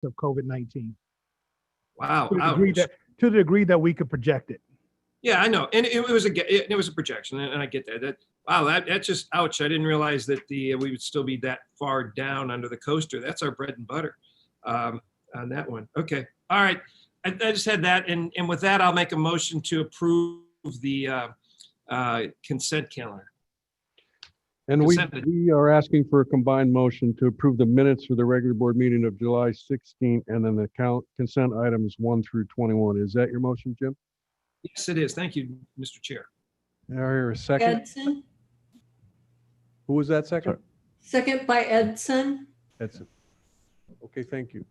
of COVID-19 Wow. to the degree that we could project it. Yeah, I know. And it was a projection, and I get that. Wow, that's just ouch. I didn't realize that we would still be that far down under the coaster. That's our bread and butter on that one. Okay. All right. I just had that. And with that, I'll make a motion to approve the consent calendar. And we are asking for a combined motion to approve the minutes for the regular board meeting of July 16th and then the consent items 1 through 21. Is that your motion, Jim? Yes, it is. Thank you, Mr. Chair. There, a second. Edson. Who was that second? Second by Edson. Edson. Okay, thank you.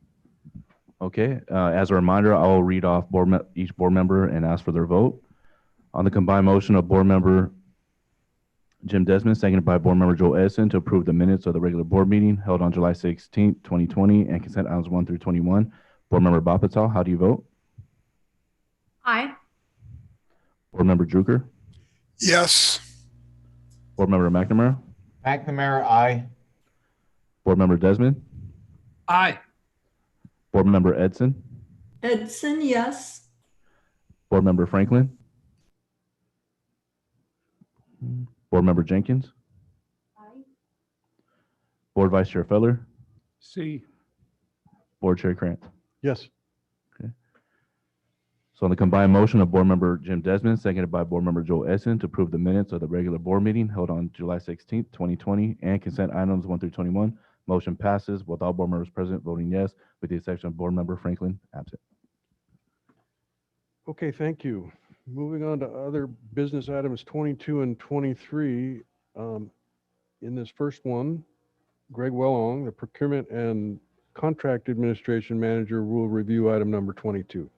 Okay, as a reminder, I'll read off each board member and ask for their vote. On the combined motion of board member Jim Desmond, seconded by board member Joel Edson, to approve the minutes of the regular board meeting held on July 16th, 2020, and consent items 1 through 21. Board member Bapatal, how do you vote? Aye. Board member Drucker? Yes. Board member McNamara? McNamara, aye. Board member Desmond? Aye. Board member Edson? Edson, yes. Board member Franklin? Board member Jenkins? Aye. Board vice chair Feller? See, Board chair Krantz? Yes. So on the combined motion of board member Jim Desmond, seconded by board member Joel Edson, to approve the minutes of the regular board meeting held on July 16th, 2020, and consent items 1 through 21, motion passes with all board members present voting yes, with the exception of board member Franklin absent. Okay, thank you. Moving on to other business items 22 and 23. In this first one, Greg Wellong, the procurement and contract administration manager, will review item number 22.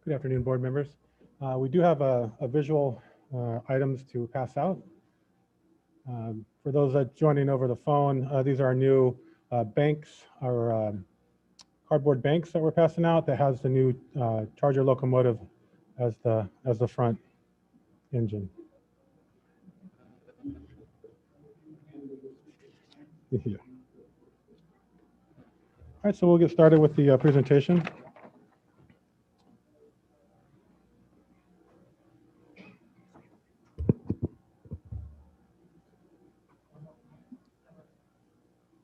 Good afternoon, board members. We do have a visual items to pass out. For those that joining over the phone, these are our new banks, our cardboard banks that we're passing out that has the new Charger locomotive as the front engine. Yeah. All right, so we'll get started with the presentation.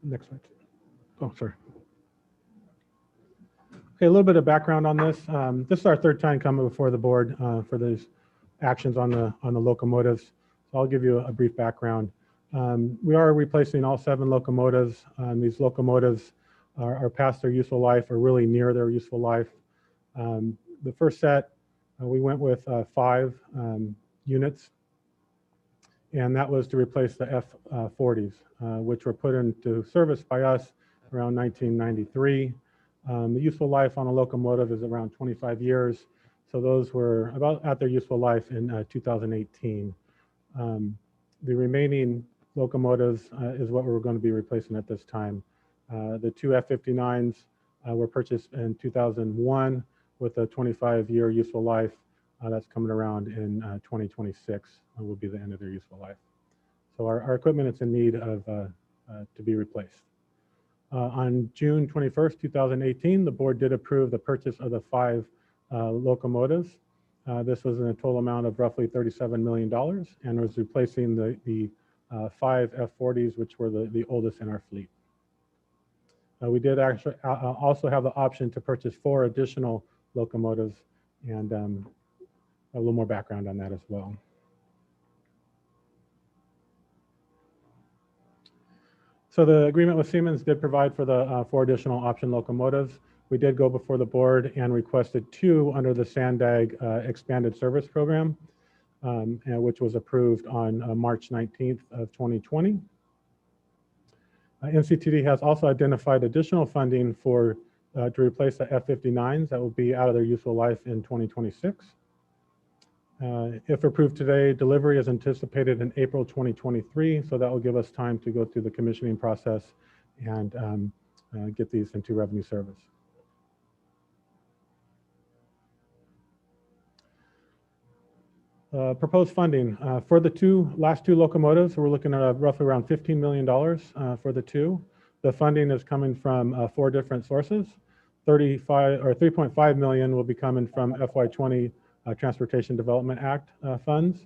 Next slide. Oh, sorry. Okay, a little bit of background on this. This is our third time coming before the board for these actions on the locomotives. So I'll give you a brief background. We are replacing all 7 locomotives. These locomotives are past their useful life or really near their useful life. The first set, we went with 5 units, and that was to replace the F40s, which were put into service by us around 1993. The useful life on a locomotive is around 25 years. So those were about at their useful life in 2018. The remaining locomotives is what we're going to be replacing at this time. The 2 F59s were purchased in 2001 with a 25-year useful life. That's coming around in 2026 will be the end of their useful life. So our equipment is in need of to be replaced. On June 21st, 2018, the board did approve the purchase of the 5 locomotives. This was in a total amount of roughly $37 million and was replacing the 5 F40s, which were the oldest in our fleet. We did actually also have the option to purchase 4 additional locomotives, and a little more background on that as well. So the agreement with Siemens did provide for the 4 additional option locomotives. We did go before the board and requested 2 under the SANDAG expanded service program, which was approved on March 19th of 2020. NCTD has also identified additional funding for to replace the F59s that will be out of their useful life in 2026. If approved today, delivery is anticipated in April 2023, so that will give us time to go through the commissioning process and get these into revenue service. Proposed funding for the last two locomotives, we're looking at roughly around $15 million for the two. The funding is coming from 4 different sources. 3.5 million will be coming from FY20 Transportation Development Act funds.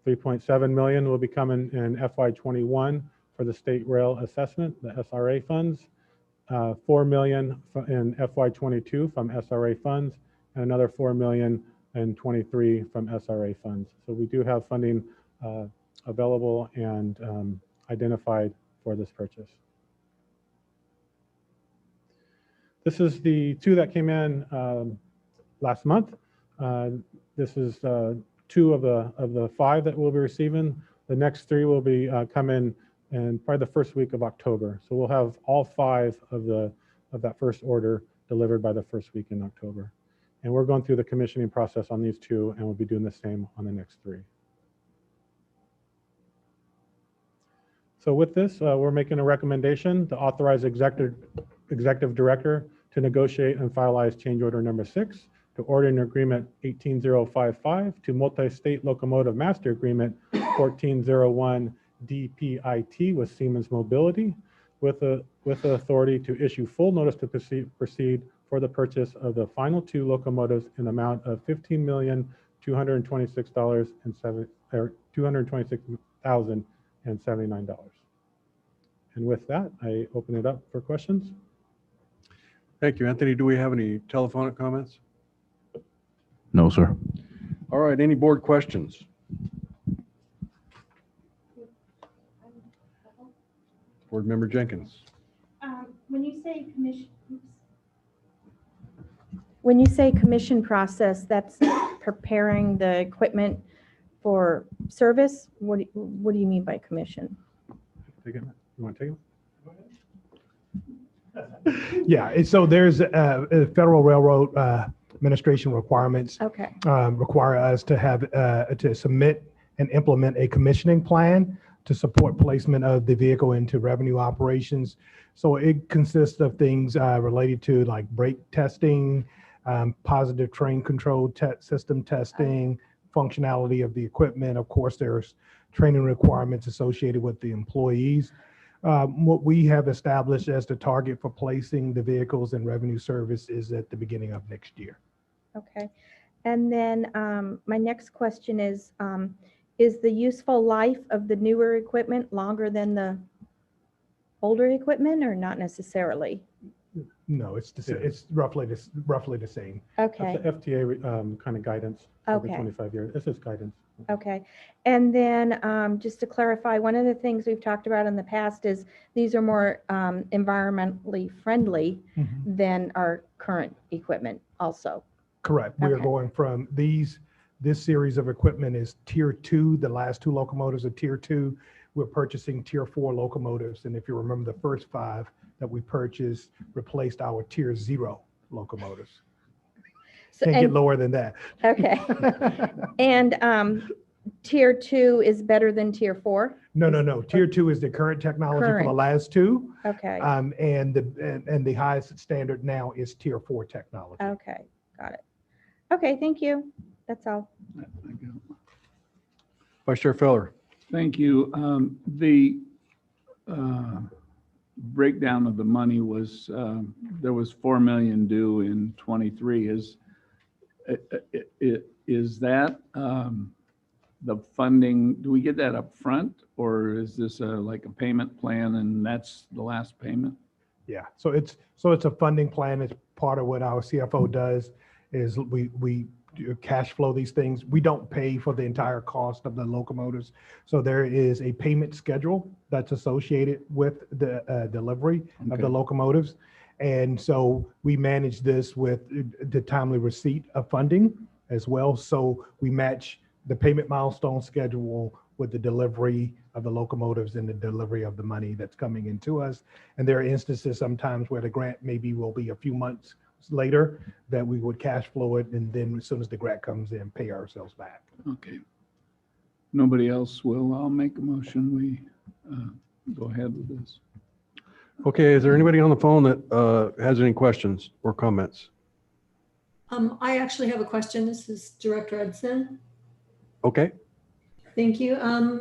3.7 million will be coming in FY21 for the state rail assessment, the SRA funds. 4 million in FY22 from SRA funds, and another 4 million in 23 from SRA funds. So we do have funding available and identified for this purchase. This is the 2 that came in last month. This is 2 of the 5 that we'll be receiving. The next 3 will be coming in probably the first week of October. So we'll have all 5 of that first order delivered by the first week in October. And we're going through the commissioning process on these 2, and we'll be doing the same on the next 3. So with this, we're making a recommendation to authorize executive director to negotiate and finalize change order number 6 to ordering agreement 18055 to multi-state locomotive master agreement 1401 DPIT with Siemens Mobility with the authority to issue full notice to proceed for the purchase of the final 2 locomotives in the amount of $226,079. And with that, I open it up for questions. Thank you, Anthony. Do we have any telephonic comments? No, sir. All right, any board questions? Board Member Jenkins. When you say commission process, that's preparing the equipment for service? What do you mean by commission? Take it. You want to take it? Yeah, and so there's Federal Railroad Administration requirements Okay. require us to have to submit and implement a commissioning plan to support placement of the vehicle into revenue operations. So it consists of things related to like brake testing, positive train control system testing, functionality of the equipment. Of course, there's training requirements associated with the employees. What we have established as the target for placing the vehicles in revenue service is at the beginning of next year. Okay. And then my next question is the useful life of the newer equipment longer than the older equipment or not necessarily? No, it's it's roughly the same. Okay. That's the FTA kind of guidance over Okay. 25 years. This is guidance. Okay. And then just to clarify, one of the things we've talked about in the past is these are more environmentally friendly than our current equipment also. Correct. We are Okay. going from this series of equipment is tier 2. The last 2 locomotives are tier 2. We're purchasing tier 4 locomotives. And if you remember, the first 5 that we purchased replaced our tier 0 locomotives. So, Can't get and, lower than that. okay. And tier 2 is better than tier 4? No. Tier 2 is the current technology for the Current. last 2. Okay. And the highest standard now is tier 4 technology. Okay. Got it. Okay. Thank you. That's all. Vice Chair Feller. Thank you. The breakdown of the money was, there was 4 million due in 23. Is that the funding, do we get that up front, or is this like a payment plan and that's the last payment? Yeah, so it's a funding plan. It's part of what our CFO does is we cash flow these things. We don't pay for the entire cost of the locomotives. So there is a payment schedule that's associated with the delivery of the Okay. locomotives. And so we manage this with the timely receipt of funding as well. So we match the payment milestone schedule with the delivery of the locomotives and the delivery of the money that's coming into us. And there are instances sometimes where the grant maybe will be a few months later that we would cash flow it, and then as soon as the grant comes in, pay ourselves back. Okay. Nobody else will. I'll make a motion. We go ahead with this. Okay, is there anybody on the phone that has any questions or comments? I actually have a question. This is Director Edson. Okay, Thank you.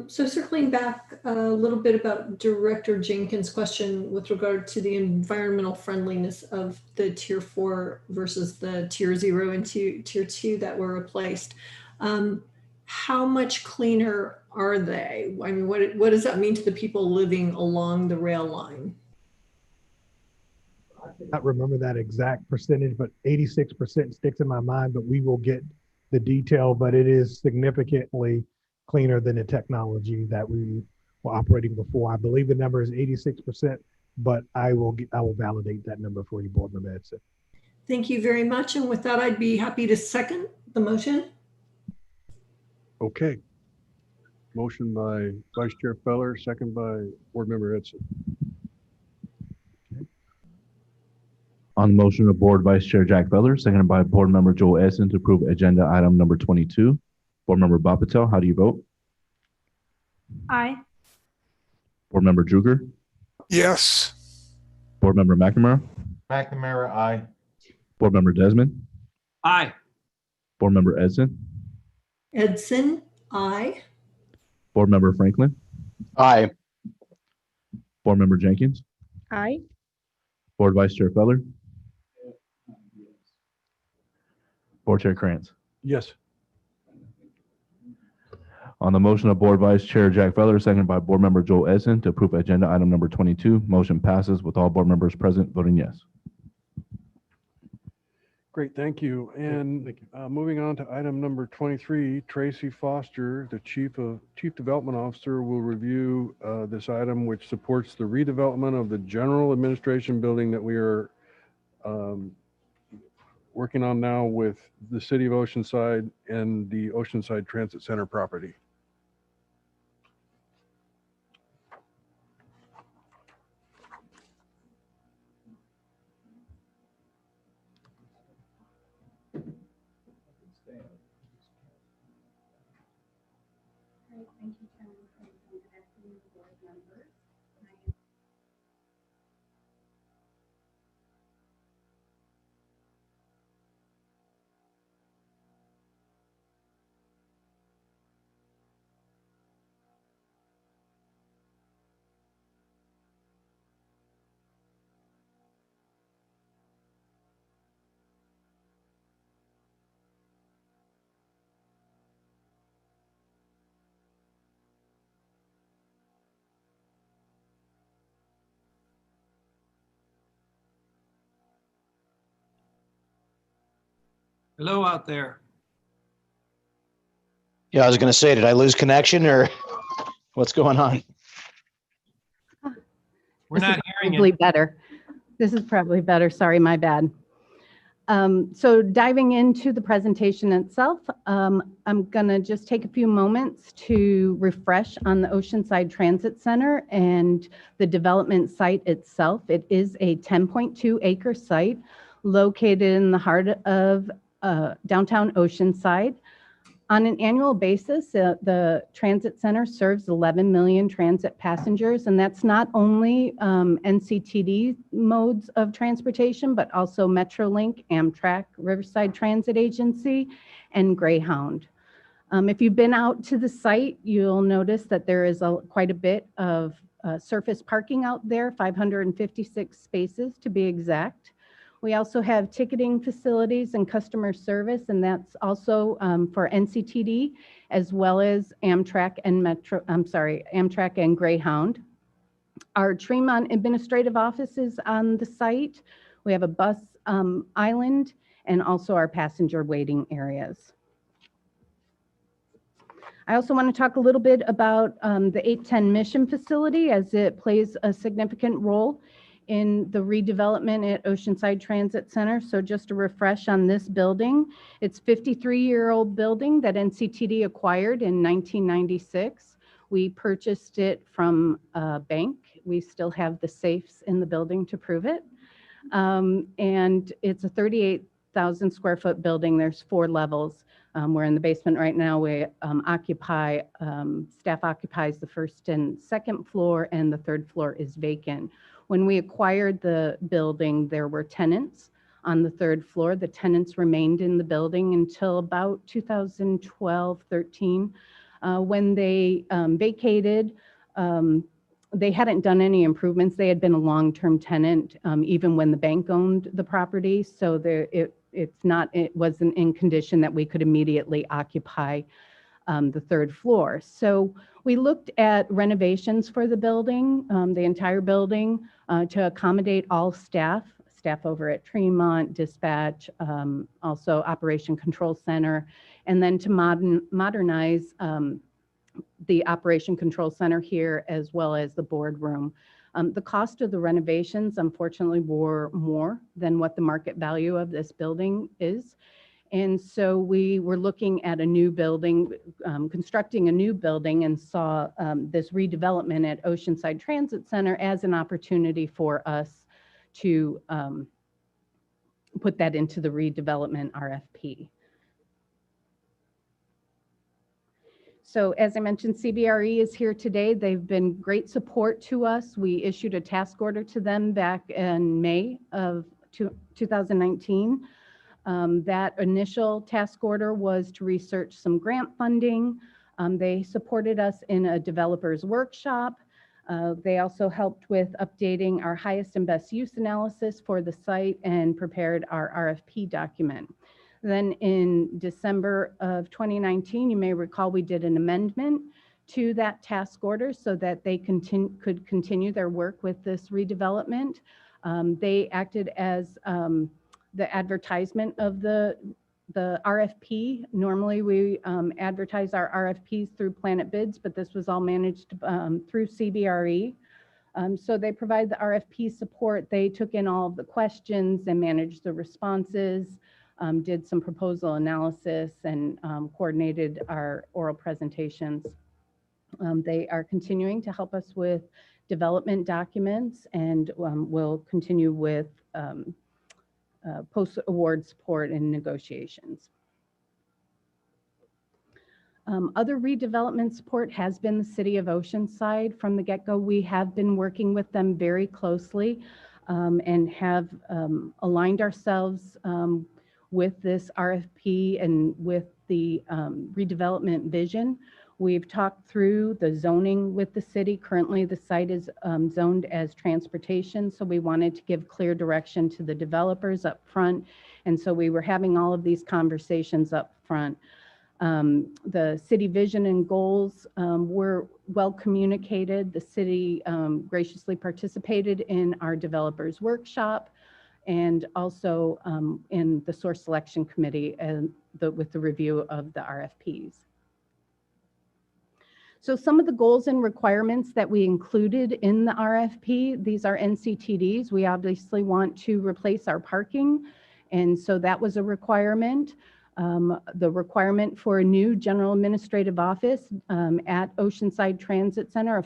So circling back a little bit about Director Jenkins' question with regard to the environmental friendliness of the tier 4 versus the tier 0 and tier 2 that were replaced. How much cleaner are they? I mean, what does that mean to the people living along the rail line? I cannot remember that exact percentage, but 86% sticks in my mind, but we will get the detail, but it is significantly cleaner than the technology that we were operating before. I believe the number is 86%, but I will validate that number for you, Board Member Edson. Thank you very much. And with that, I'd be happy to second the motion. okay. Motion by Vice Chair Feller, second by Board Member Edson. On the motion of Board Vice Chair Jack Feller, seconded by Board Member Joel Edson to approve agenda item number 22. Board Member Bob Patel, how do you vote? Aye. Board Member Druger? Yes. Board Member McNamara? McNamara, aye. Board Member Desmond? Aye. Board Member Edson? Edson, aye. Board Member Franklin? Aye. Board Member Jenkins? Aye. Board Vice Chair Feller? Board Chair Krantz? Yes. On the motion of Board Vice Chair Jack Feller, seconded by Board Member Joel Edson to approve agenda item number 22, motion passes with all board members present voting yes. Great, thank you. And moving on to item number 23, Tracy Foster, the Chief Development Officer, will review this item, which supports the redevelopment of the General Administration Building that we are working on now with the City of Oceanside and the Oceanside Transit Center property. Hello out there. Yeah, I was going to say, did I lose connection or what's going on? We're not hearing Probably it. better. This is probably better. Sorry, my bad. So diving into the presentation itself, I'm going to just take a few moments to refresh on the Oceanside Transit Center and the development site itself. It is a 10.2 acre site located in the heart of downtown Oceanside. On an annual basis, the transit center serves 11 million transit passengers, and that's not only NCTD modes of transportation, but also Metrolink, Amtrak, Riverside Transit Agency, and Greyhound. If you've been out to the site, you'll notice that there is quite a bit of surface parking out there, 556 spaces to be exact. We also have ticketing facilities and customer service, and that's also for NCTD, as well as Amtrak and Greyhound. Our Tremont administrative office is on the site. We have a bus island and also our passenger waiting areas. I also want to talk a little bit about the 810 Mission Facility, as it plays a significant role in the redevelopment at Oceanside Transit Center. So just a refresh on this building. It's a 53-year-old building that NCTD acquired in 1996. We purchased it from a bank. We still have the safes in the building to prove it. And it's a 38,000 square foot building. There's 4 levels. We're in the basement right now. We staff occupies the first and second floor, and the third floor is vacant. When we acquired the building, there were tenants on the third floor. The tenants remained in the building until about 2012, 13, when they vacated. They hadn't done any improvements. They had been a long-term tenant even when the bank owned the property. So it wasn't in condition that we could immediately occupy the third floor. So we looked at renovations for the building, the entire building, to accommodate all staff over at Tremont, dispatch, also Operation Control Center, and then to modernize the Operation Control Center here, as well as the boardroom. The cost of the renovations, unfortunately, were more than what the market value of this building is. And so we were looking at a new building, constructing a new building, and saw this redevelopment at Oceanside Transit Center as an opportunity for us to put that into the redevelopment RFP. So as I mentioned, CBRE is here today. They've been great support to us. We issued a task order to them back in May of 2019. That initial task order was to research some grant funding. They supported us in a developer's workshop. They also helped with updating our highest and best use analysis for the site and prepared our RFP document. Then in December of 2019, you may recall we did an amendment to that task order so that they could continue their work with this redevelopment. They acted as the advertisement of the RFP. Normally we advertise our RFPs through Planet Bids, but this was all managed through CBRE. So they provide the RFP support. They took in all of the questions and managed the responses, did some proposal analysis, and coordinated our oral presentations. They are continuing to help us with development documents, and will continue with post-award support and negotiations. Other redevelopment support has been the City of Oceanside. From the get-go, we have been working with them very closely and have aligned ourselves with this RFP and with the redevelopment vision. We've talked through the zoning with the city. Currently, the site is zoned as transportation, so we wanted to give clear direction to the developers up front. And so we were having all of these conversations up front. The city vision and goals were well communicated. The city graciously participated in our developers workshop, and also in the source selection committee and with the review of the RFPs. So some of the goals and requirements that we included in the RFP, these are NCTDs. We obviously want to replace our parking, and so that was a requirement. The requirement for a new general administrative office at Oceanside Transit Center, a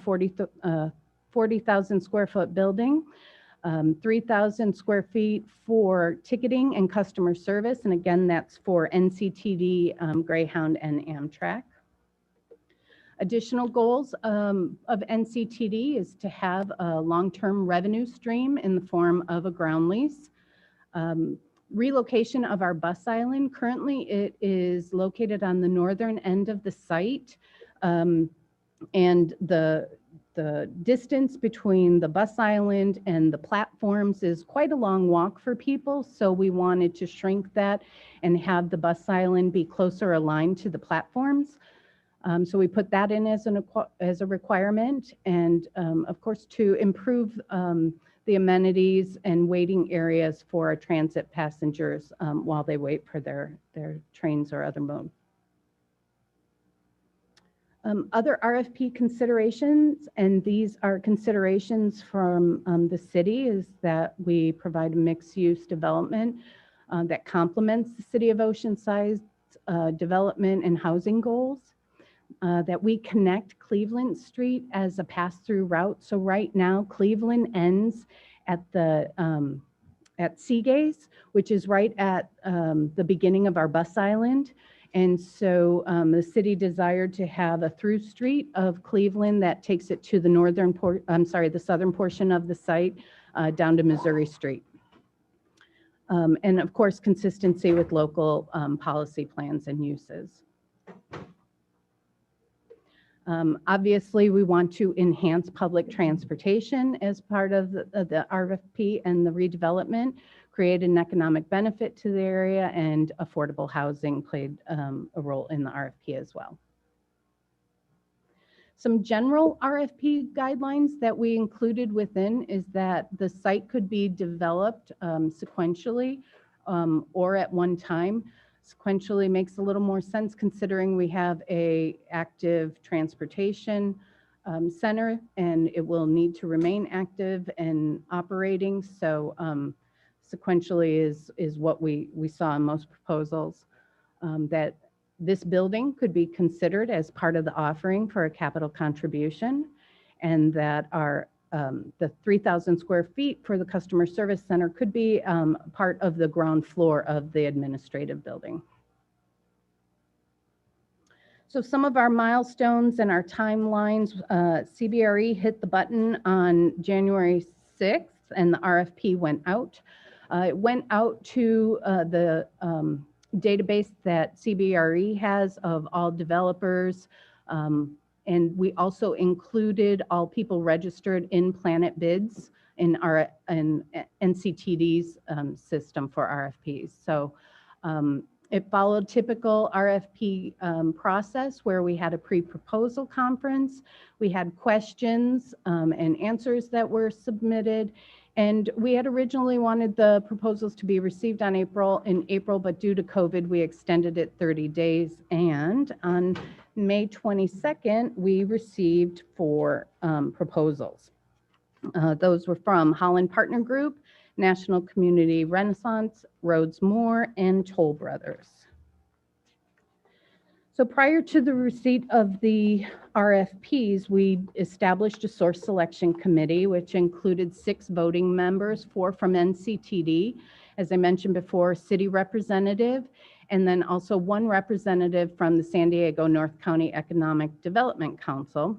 40,000 square foot building, 3,000 square feet for ticketing and customer service. And again, that's for NCTD, Greyhound, and Amtrak. Additional goals of NCTD is to have a long-term revenue stream in the form of a ground lease. Relocation of our bus island. Currently, it is located on the northern end of the site, and the distance between the bus island and the platforms is quite a long walk for people. So we wanted to shrink that and have the bus island be closer aligned to the platforms. So we put that in as a requirement, and of course to improve the amenities and waiting areas for our transit passengers while they wait for their trains or other mode. Other RFP considerations, and these are considerations from the city, is that we provide a mixed-use development that complements the City of Oceanside's development and housing goals. That we connect Cleveland Street as a pass-through route. So right now, Cleveland ends at the at Seagaze, which is right at the beginning of our bus island. And so the city desired to have a through street of Cleveland that takes it to the the southern portion of the site down to Missouri Street. And of course, consistency with local policy plans and uses. Obviously, we want to enhance public transportation as part of the RFP and the redevelopment, create an economic benefit to the area, and affordable housing played a role in the RFP as well. Some general RFP guidelines that we included within is that the site could be developed sequentially or at one time. Sequentially makes a little more sense considering we have a active transportation center and it will need to remain active and operating. So sequentially is what we saw in most proposals, that this building could be considered as part of the offering for a capital contribution, and that our the 3,000 square feet for the customer service center could be part of the ground floor of the administrative building. So some of our milestones and our timelines, CBRE hit the button on January 6th and the RFP went out. It went out to the database that CBRE has of all developers. And we also included all people registered in Planet Bids in our NCTD's system for RFPs. So it followed typical RFP process where we had a pre-proposal conference, we had questions and answers that were submitted, and we had originally wanted the proposals to be received in April, but due to COVID, we extended it 30 days. And on May 22nd, we received 4 proposals. Those were from Holland Partner Group, National Community Renaissance, Rhodes Moore, and Toll Brothers. So prior to the receipt of the RFPs, we established a source selection committee, which included 6 voting members, 4 from NCTD, as I mentioned before, city representative, and then also 1 representative from the San Diego North County Economic Development Council.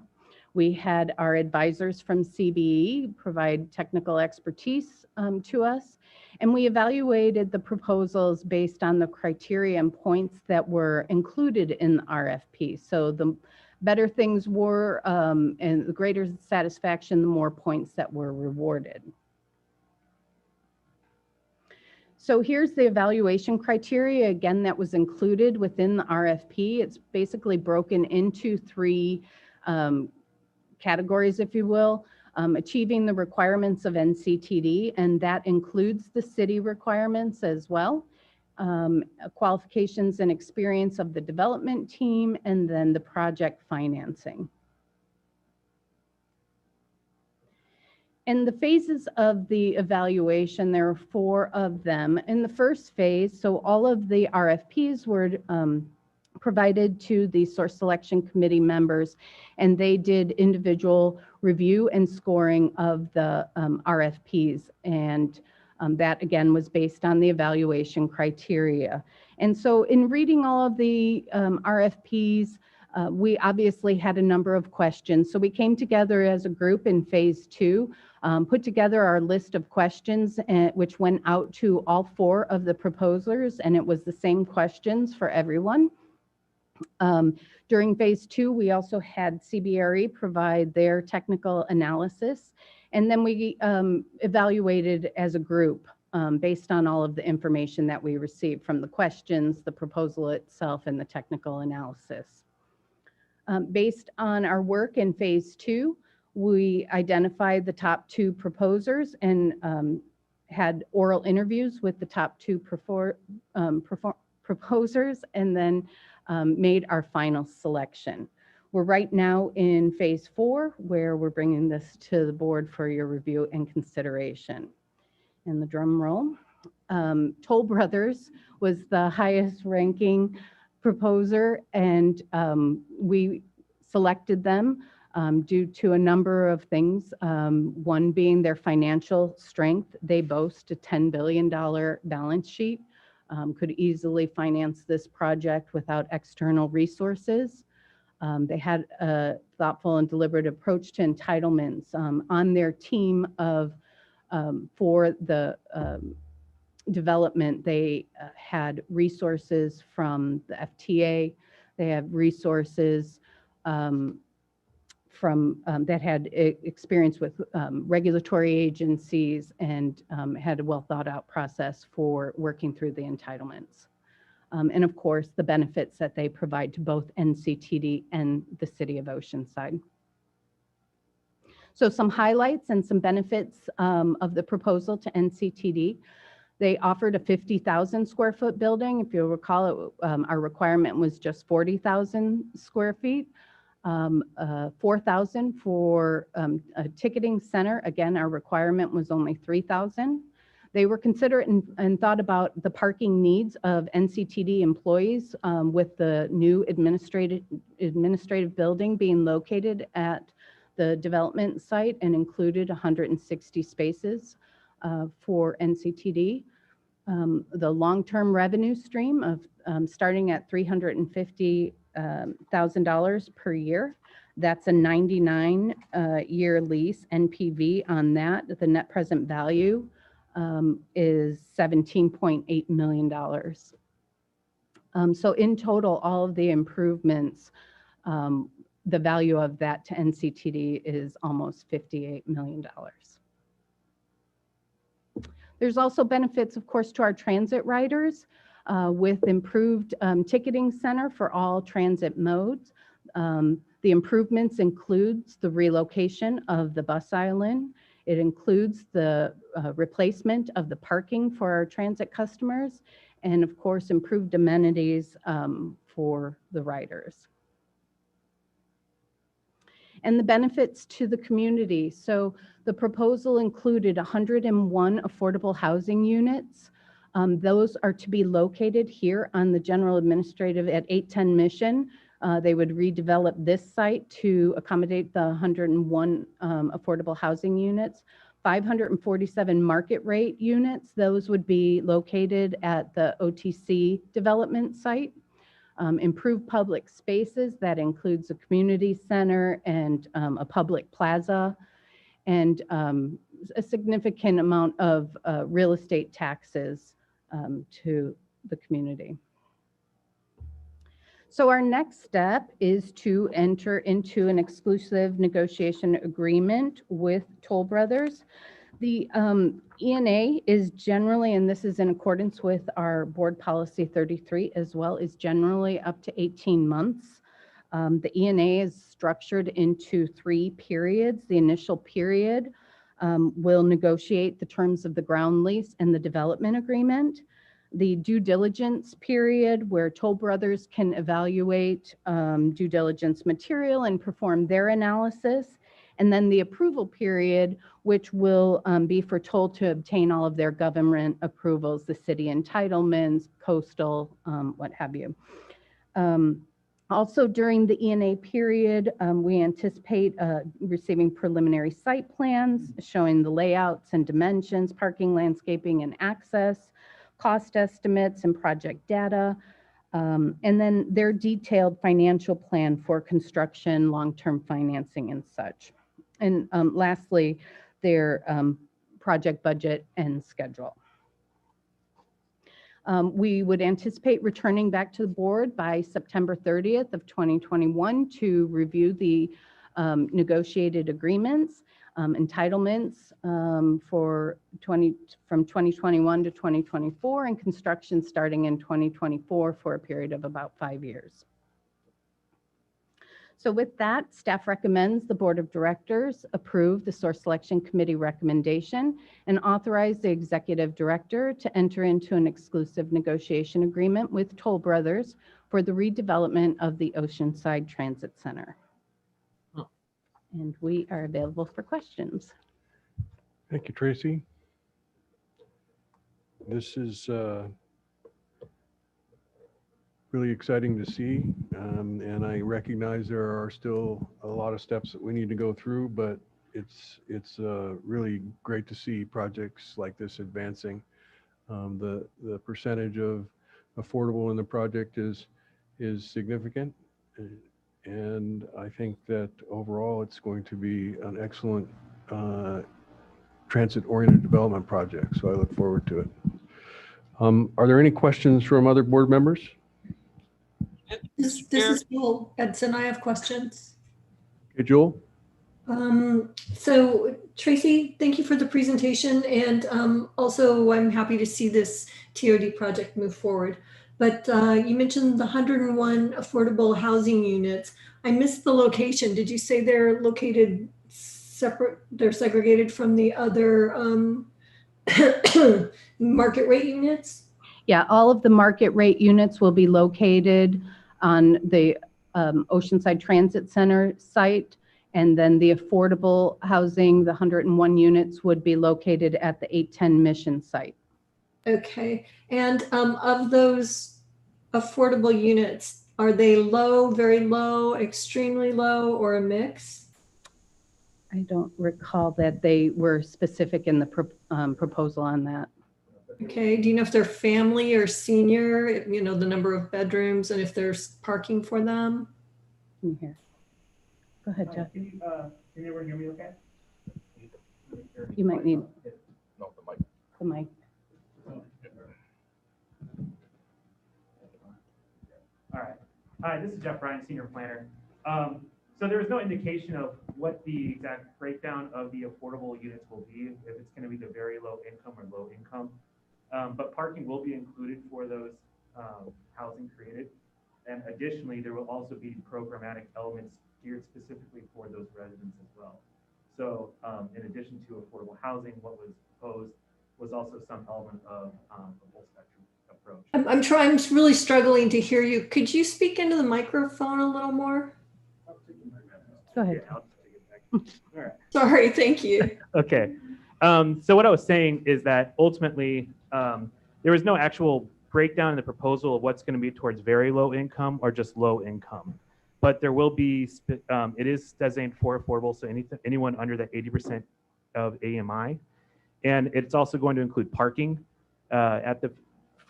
We had our advisors from CBE provide technical expertise to us, and we evaluated the proposals based on the criteria and points that were included in the RFP. So the better things were, and the greater satisfaction, the more points that were rewarded. So here's the evaluation criteria, again, that was included within the RFP. It's basically broken into 3 categories, if you will. Achieving the requirements of NCTD, and that includes the city requirements as well. Qualifications and experience of the development team, and then the project financing. And the phases of the evaluation, there are 4 of them. In the first phase, so all of the RFPs were provided to the source selection committee members, and they did individual review and scoring of the RFPs. And that again was based on the evaluation criteria. And so in reading all of the RFPs, we obviously had a number of questions. So we came together as a group in phase 2, put together our list of questions, which went out to all 4 of the proposers, and it was the same questions for everyone. During phase 2, we also had CBRE provide their technical analysis, and then we evaluated as a group based on all of the information that we received from the questions, the proposal itself, and the technical analysis. Based on our work in phase 2, we identified the top 2 proposers and had oral interviews with the top 2 proposers, and then made our final selection. We're right now in phase 4, where we're bringing this to the board for your review and consideration. And the drum roll. Toll Brothers was the highest ranking proposer, and we selected them due to a number of things. One being their financial strength. They boast a $10 billion balance sheet. Could easily finance this project without external resources. They had a thoughtful and deliberate approach to entitlements on their team of for the development, they had resources from the FTA. They have resources from that had experience with regulatory agencies and had a well thought out process for working through the entitlements. And of course, the benefits that they provide to both NCTD and the city of Oceanside. So some highlights and some benefits of the proposal to NCTD. They offered a 50,000 square foot building. If you'll recall, our requirement was just 40,000 square feet. 4,000 for a ticketing center. Again, our requirement was only 3,000. They were considerate and thought about the parking needs of NCTD employees with the new administrative building being located at the development site and included 160 spaces for NCTD. The long-term revenue stream of starting at $350,000 per year. That's a 99-year lease. NPV on that, the net present value is $17.8 million. So in total, all of the improvements, the value of that to NCTD is almost $58 million. There's also benefits, of course, to our transit riders with improved ticketing center for all transit modes. The improvements includes the relocation of the bus island. It includes the replacement of the parking for our transit customers, and of course, improved amenities for the riders. And the benefits to the community. So the proposal included 101 affordable housing units. Those are to be located here on the general administrative at 810 Mission. They would redevelop this site to accommodate the 101 affordable housing units. 547 market rate units. Those would be located at the OTC development site. Improved public spaces, that includes a community center and a public plaza, and a significant amount of real estate taxes to the community. So our next step is to enter into an exclusive negotiation agreement with Toll Brothers. The ENA is generally, and this is in accordance with our board policy 33 as well, is generally up to 18 months. The ENA is structured into 3 periods. The initial period will negotiate the terms of the ground lease and the development agreement. The due diligence period, where Toll Brothers can evaluate due diligence material and perform their analysis. And then the approval period, which will be for Toll to obtain all of their government approvals, the city entitlements, coastal, what have you. Also during the ENA period, we anticipate receiving preliminary site plans showing the layouts and dimensions, parking, landscaping, and access, cost estimates and project data, and then their detailed financial plan for construction, long-term financing and such. And lastly, their project budget and schedule. We would anticipate returning back to the board by September 30th of 2021 to review the negotiated agreements, entitlements from 2021 to 2024, and construction starting in 2024 for a period of about 5 years. So with that, staff recommends the Board of Directors approve the Source Selection Committee recommendation and authorize the Executive Director to enter into an exclusive negotiation agreement with Toll Brothers for the redevelopment of the Oceanside Transit Center. And we are available for questions. Thank you, Tracy. This is really exciting to see, and I recognize there are still a lot of steps that we need to go through, but it's really great to see projects like this advancing. The percentage of affordable in the project is significant, and I think that overall it's going to be an excellent transit-oriented development project, so I look forward to it. Are there any questions from other board members? This is Joel Edson. I have questions. Okay, Joel? So Tracy, thank you for the presentation. And also I'm happy to see this TOD project move forward. But you mentioned the 101 affordable housing units. I missed the location. Did you say they're located separate? They're segregated from the other market rate units? Yeah, all of the market rate units will be located on the Oceanside Transit Center site. And then the affordable housing, the 101 units, would be located at the 810 Mission site. Okay. And of those affordable units, are they low, very low, extremely low, or a mix? I don't recall that they were specific in the proposal on that. Okay. Do you know if they're family or senior, you know, the number of bedrooms and if there's parking for them? In here. Go ahead, Jeff. Can everyone hear me okay? You might need No, the mic. the mic. All right. Hi, this is Jeff Bryan, Senior Planner. So there was no indication of what the exact breakdown of the affordable units will be, if it's going to be the very low income or low income. But parking will be included for those housing created. And additionally, there will also be programmatic elements geared specifically for those residents as well. So in addition to affordable housing, what was proposed was also some element of a full spectrum approach. I'm really struggling to hear you. Could you speak into the microphone a little more? Go ahead. Yeah, I'll just take it back. All right. Sorry, thank you. Okay. So what I was saying is that ultimately there was no actual breakdown in the proposal of what's going to be towards very low income or just low income. But there will be, it is designated for affordable, so anyone under that 80% of AMI. And it's also going to include parking at the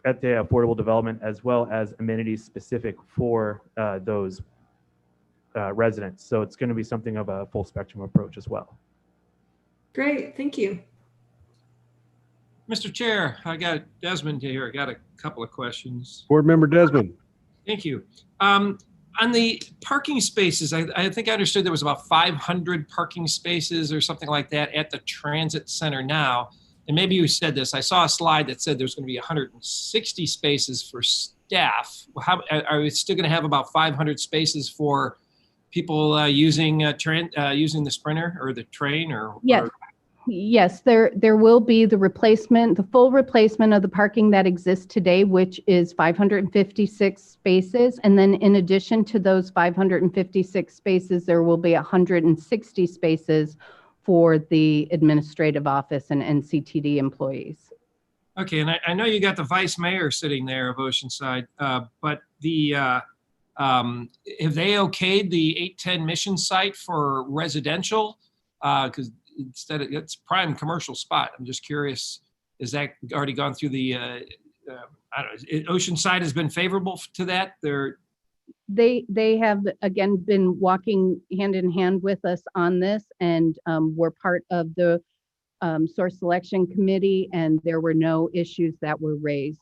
affordable development, as well as amenities specific for those residents. So it's going to be something of a full spectrum approach as well. Great, thank you. Mr. Chair, I got Desmond here. I got a couple of questions. Board Member Desmond. Thank you. On the parking spaces, I think I understood there was about 500 parking spaces or something like that at the transit center now. And maybe you said this. I saw a slide that said there's going to be 160 spaces for staff. How, are we still going to have about 500 spaces for people using the Sprinter or the train? Or Yes. or, Yes, there will be the replacement, the full replacement of the parking that exists today, which is 556 spaces. And then in addition to those 556 spaces, there will be 160 spaces for the administrative office and NCTD employees. Okay, and I know you got the vice mayor sitting there of Oceanside, but the have they okayed the 810 Mission site for residential? Because instead of, it's prime commercial spot. I'm just curious, is that already gone through the, I don't know, Oceanside has been favorable to that? They have, again, been walking hand in hand with us on this, and we're part of the source selection committee, and there were no issues that were raised.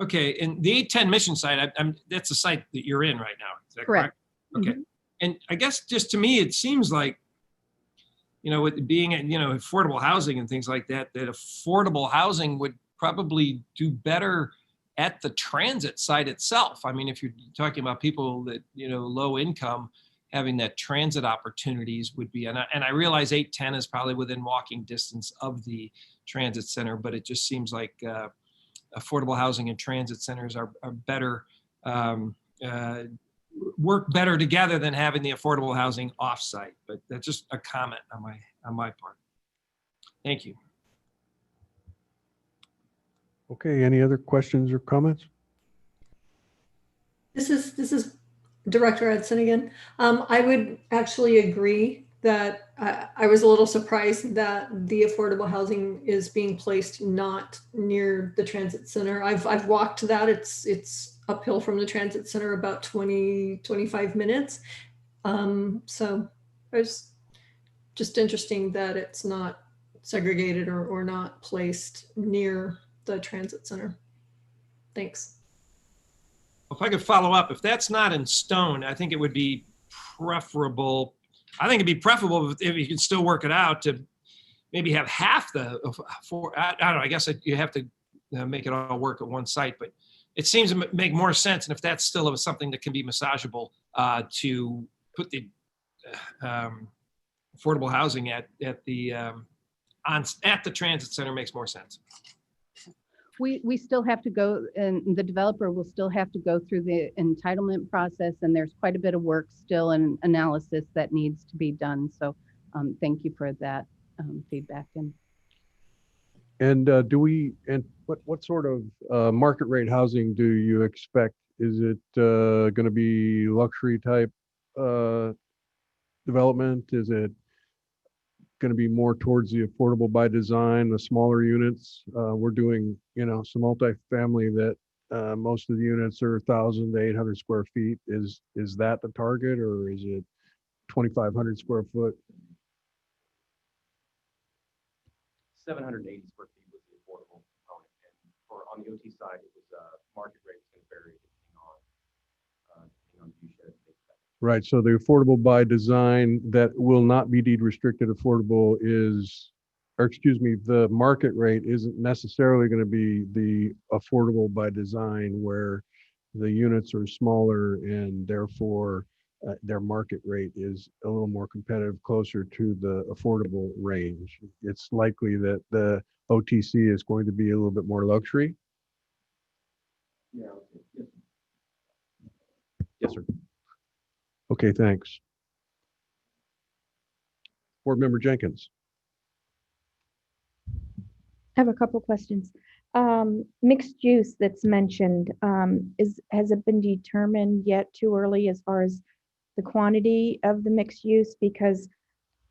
Okay, and the 810 Mission site, that's the site that you're in right now, is that correct? Okay, Mm-hmm. And I guess just to me, it seems like, you know, with being, you know, affordable housing and things like that, that affordable housing would probably do better at the transit site itself. I mean, if you're talking about people that, you know, low income, having that transit opportunities would be, and I realize 810 is probably within walking distance of the transit center, but it just seems like affordable housing and transit centers are better, work better together than having the affordable housing offsite. But that's just a comment on my part. Thank you. Okay, any other questions or comments? This is Director Edson again. I would actually agree that I was a little surprised that the affordable housing is being placed not near the transit center. I've walked that. It's uphill from the transit center about 25 minutes. So it's just interesting that it's not segregated or not placed near the transit center. Thanks. If I could follow up, if that's not in stone, I think it would be preferable. I think it'd be preferable if you can still work it out to maybe have half the I don't know. I guess you have to make it all work at one site, but it seems to make more sense. And if that's still something that can be massageable, to put the affordable housing at the transit center makes more sense. We still have to go, and the developer will still have to go through the entitlement process, and there's quite a bit of work still and analysis that needs to be done. So thank you for that feedback. And what sort of market rate housing do you expect? Is it going to be luxury type development? Is it going to be more towards the affordable by design, the smaller units? We're doing, some multifamily that most of the units are 1,000 to 800 square feet. Is that the target, or is it 2,500 square foot? 780 square feet was the affordable component, and on the OT side, it was market rate is going to vary depending on view shed. Right. So the affordable by design that will not be deed restricted affordable the market rate isn't necessarily going to be the affordable by design, where the units are smaller and therefore their market rate is a little more competitive, closer to the affordable range. It's likely that the OTC is going to be a little bit more luxury. Yeah. Yes, sir. Okay, thanks. Board Member Jenkins. I have a couple questions. Mixed use that's mentioned, has it been determined yet too early as far as the quantity of the mixed use? Because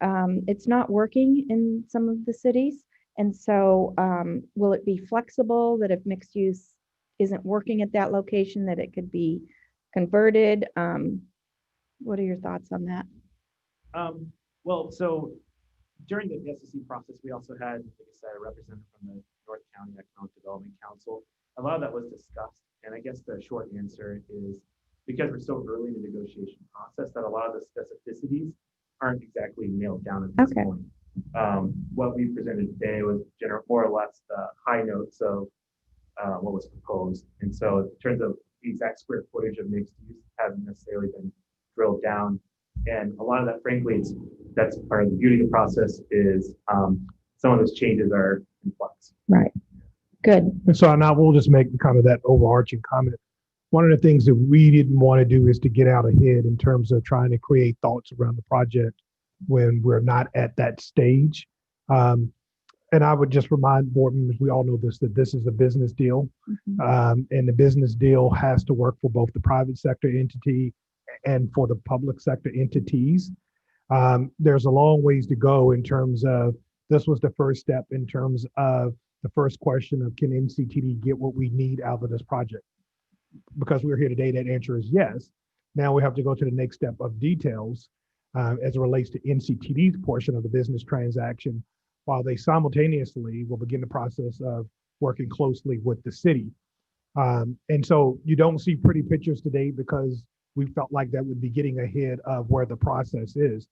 it's not working in some of the cities. And so will it be flexible that if mixed use isn't working at that location, that it could be converted? What are your thoughts on that? Well, so during the SEC process, we also had, like I said, a representative from the North County Economic Development Council. A lot of that was discussed. And I guess the short answer is, because we're so early in the negotiation process, that a lot of the specificities aren't exactly nailed down at this point. What we presented today was more or less the high notes of what was proposed. And so in terms of the exact square footage of mixed use hasn't necessarily been drilled down. And a lot of that, frankly, that's part of the beauty of the process is some of those changes are in flux. Right. Good. And so now we'll just make kind of that overarching comment. One of the things that we didn't want to do is to get out ahead in terms of trying to create thoughts around the project when we're not at that stage. And I would just remind board members, we all know this, that this is a business deal. And the business deal has to work for both the private sector entity and for the public sector entities. There's a long ways to go in terms of, this was the first step in terms of the first question of, can NCTD get what we need out of this project? Because we're here today, that answer is yes. Now we have to go to the next step of details as it relates to NCTD's portion of the business transaction, while they simultaneously will begin the process of working closely with the city. And so you don't see pretty pictures today because we felt like that would be getting ahead of where the process is.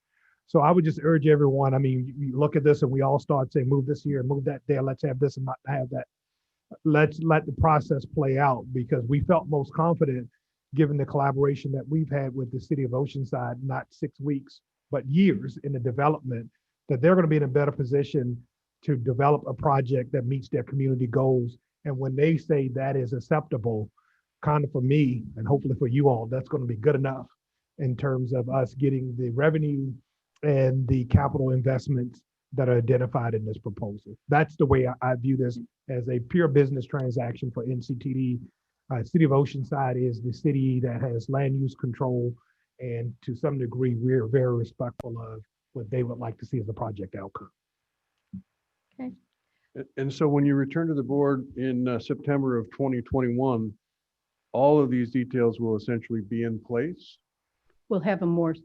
So I would just urge everyone, I mean, you look at this and we all start saying, move this here, move that there, let's have this and not have that. Let's let the process play out, because we felt most confident, given the collaboration that we've had with the city of Oceanside, not 6 weeks, but years in the development, that they're going to be in a better position to develop a project that meets their community goals. And when they say that is acceptable, kind of for me, and hopefully for you all, that's going to be good enough in terms of us getting the revenue and the capital investments that are identified in this proposal. That's the way I view this, as a pure business transaction for NCTD. City of Oceanside is the city that has land use control, and to some degree, we're very respectful of what they would like to see as a project outcome. Okay. And so when you return to the board in September of 2021, all of these details will essentially be in place? We'll have a more,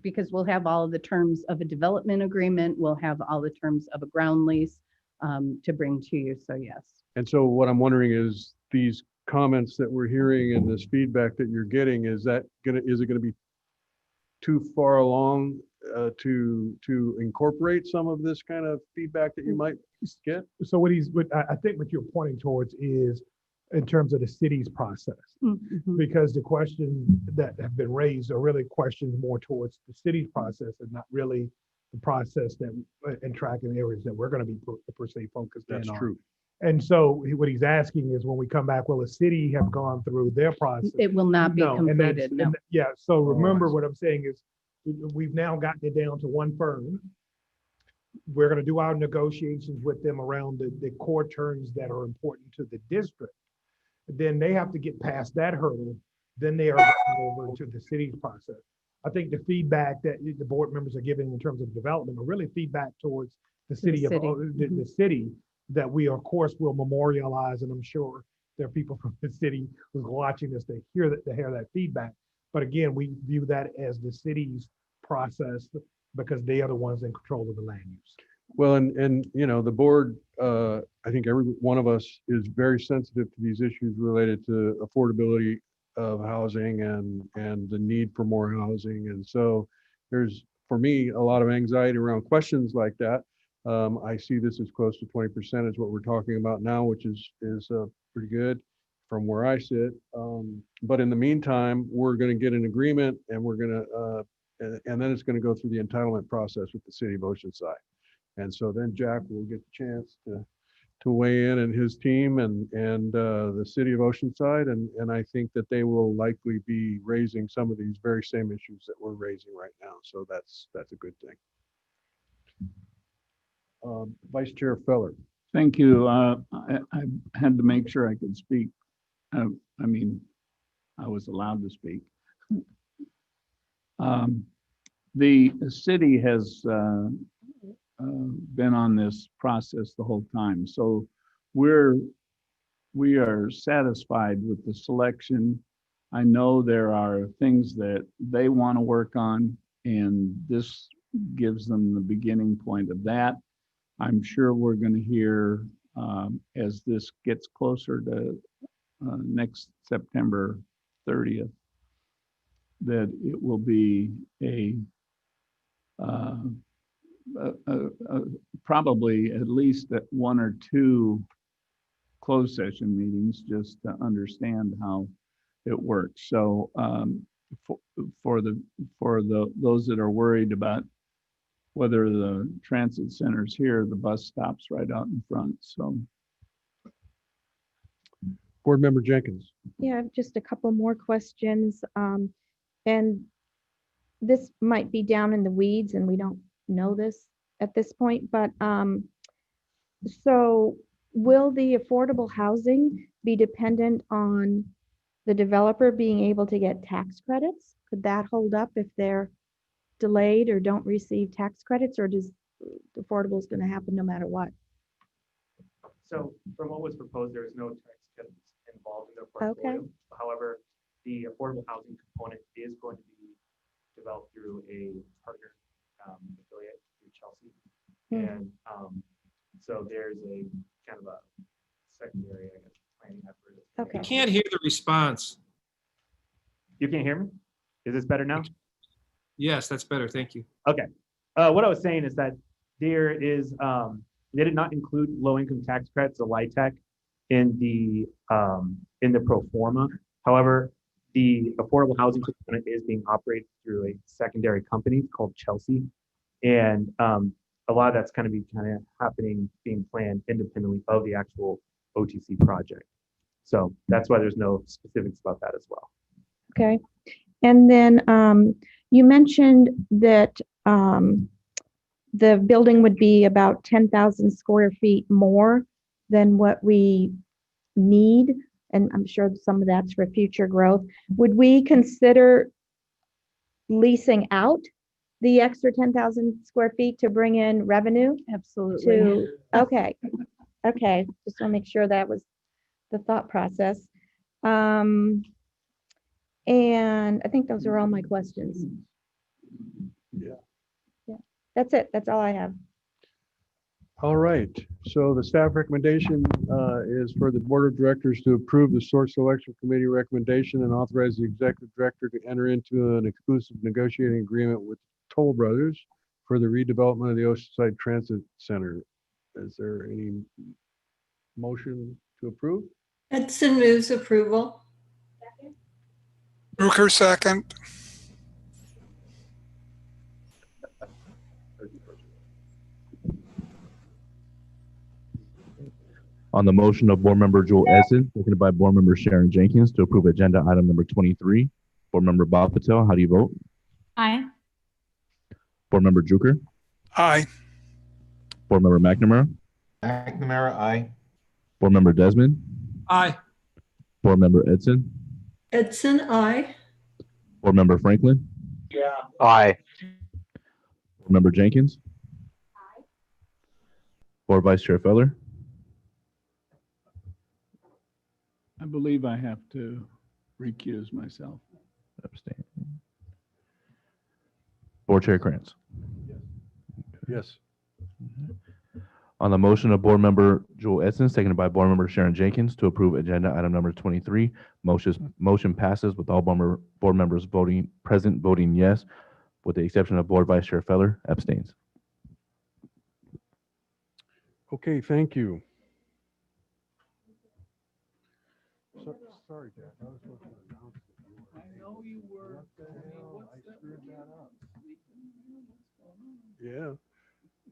because we'll have all of the terms of a development agreement, we'll have all the terms of a ground lease, to bring to you. So yes. And so what I'm wondering is these comments that we're hearing and this feedback that you're getting, is it gonna be too far along to incorporate some of this kind of feedback that you might get? So I think what you're pointing towards is in terms of the city's process, because the questions that have been raised are really questions more towards the city's process and not really the process that and tracking areas that we're going to be per se focused in on. That's true. And so what he's asking is when we come back, will the city have gone through their process? It will not be completed. No. Yeah. So remember what I'm saying is we've now gotten it down to one firm. We're going to do our negotiations with them around the core terms that are important to the district. Then they have to get past that hurdle. Then they are going over to the city's process. I think the feedback that the board members are giving in terms of development are really feedback towards the city of the city that we of course will memorialize, and I'm sure there are people from the city who's watching this to hear that feedback. But again, we view that as the city's process because they are the ones in control of the land use. Well, and the board, I think every one of us is very sensitive to these issues related to affordability of housing and the need for more housing. And so there's, for me, a lot of anxiety around questions like that. I see this as close to 20% is what we're talking about now, which is pretty good from where I sit. But in the meantime, we're going to get an agreement, and we're going to, and then it's going to go through the entitlement process with the city of Oceanside. And so then Jack will get the chance to weigh in, and his team and the city of Oceanside. And I think that they will likely be raising some of these very same issues that we're raising right now. So that's a good thing. Vice Chair Feller. Thank you. I had to make sure I could speak. I was allowed to speak. The city has been on this process the whole time. So we are satisfied with the selection. I know there are things that they want to work on, and this gives them the beginning point of that. I'm sure we're going to hear as this gets closer to next September 30th, that it will be probably at least one or two closed session meetings just to understand how it works. So for those that are worried about whether the transit center's here, the bus stops right out in front. So. Board Member Jenkins. Yeah, just a couple more questions. And this might be down in the weeds and we don't know this at this point, but so will the affordable housing be dependent on the developer being able to get tax credits? Could that hold up if they're delayed or don't receive tax credits, or does affordable is going to happen no matter what? So from what was proposed, there is no tax credits involved in the portfolio. Okay. However, the affordable housing component is going to be developed through a partner affiliate through Chelsea. And so there's a kind of a secondary, I guess, planning effort. Okay. I can't hear the response. You can't hear me? Is this better now? Yes, that's better. Thank you. Okay. What I was saying is that there is, they did not include low-income tax credits, the LIHTC, in the pro forma. However, the affordable housing component is being operated through a secondary company called Chelsea, and a lot of that's going to be happening, being planned independently of the actual OTC project. So that's why there's no specifics about that as well. Okay. And then you mentioned that the building would be about 10,000 square feet more than what we need. And I'm sure some of that's for future growth. Would we consider leasing out the extra 10,000 square feet to bring in revenue? Absolutely. Okay. Okay. Just want to make sure that was the thought process. And I think those are all my questions. Yeah. Yeah. That's it. That's all I have. All right, so the staff recommendation is for the board of directors to approve the source selection committee recommendation and authorize the executive director to enter into an exclusive negotiating agreement with Toll Brothers for the redevelopment of the Oceanside Transit Center. Is there any motion to approve? Edson moves approval. Rucker second. On the motion of Board Member Joel Essen, seconded by Board Member Sharon Jenkins to approve agenda item number 23. Board Member Bob Patel, how do you vote? Aye. Board Member Drucker? Aye. Board Member McNamara? McNamara, aye. Board Member Desmond? Aye. Board Member Edson? Edson, aye. Board Member Franklin? Aye. Board Member Jenkins? Aye. Board Vice Chair Feller? I believe I have to recuse myself. Abstain. Board Chair Krantz? Yes. On the motion of Board Member Joel Edson, seconded by Board Member Sharon Jenkins to approve agenda item number 23, motion passes with all board members voting yes, with the exception of Board Vice Chair Feller abstains. Okay, thank you. Sorry, Jack. I was supposed to announce it. I know you were. I screwed that up. Yeah,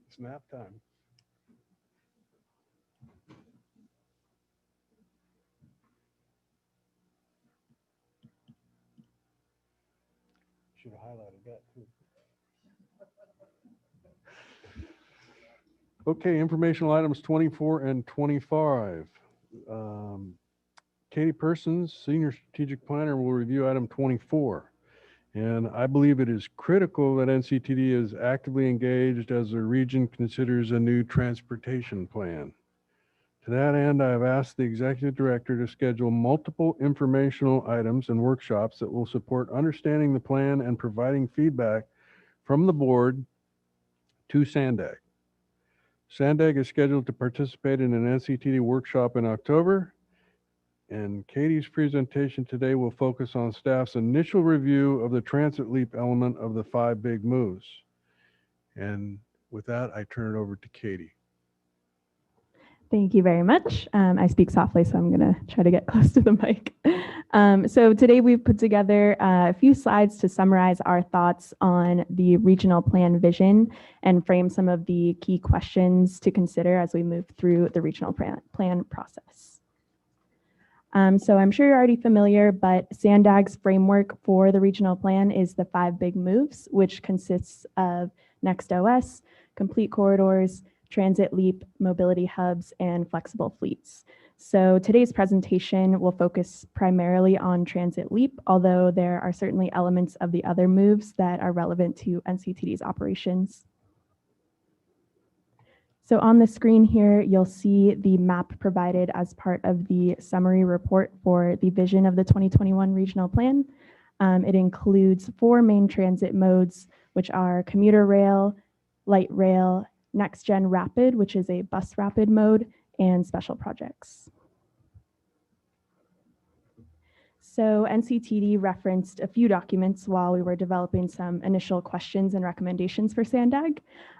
it's nap time. Should have highlighted that too. Okay, informational items 24 and 25. Katie Persons, Senior Strategic Planner, will review item 24. And I believe it is critical that NCTD is actively engaged as the region considers a new transportation plan. To that end, I have asked the Executive Director to schedule multiple informational items and workshops that will support understanding the plan and providing feedback from the board to SANDAG. SANDAG is scheduled to participate in an NCTD workshop in October, and Katie's presentation today will focus on staff's initial review of the transit leap element of the 5 big moves. And with that, I turn it over to Katie. Thank you very much. I speak softly, so I'm going to try to get close to the mic. So today we've put together a few slides to summarize our thoughts on the regional plan vision and frame some of the key questions to consider as we move through the regional plan process. So I'm sure you're already familiar, but SANDAG's framework for the regional plan is the 5 big moves, which consists of Next OS, complete corridors, transit leap, mobility hubs, and flexible fleets. So today's presentation will focus primarily on transit leap, although there are certainly elements of the other moves that are relevant to NCTD's operations. So on the screen here, you'll see the map provided as part of the summary report for the vision of the 2021 regional plan. It includes 4 main transit modes, which are commuter rail, light rail, Next Gen Rapid, which is a bus rapid mode, and special projects. So NCTD referenced a few documents while we were developing some initial questions and recommendations for SANDAG.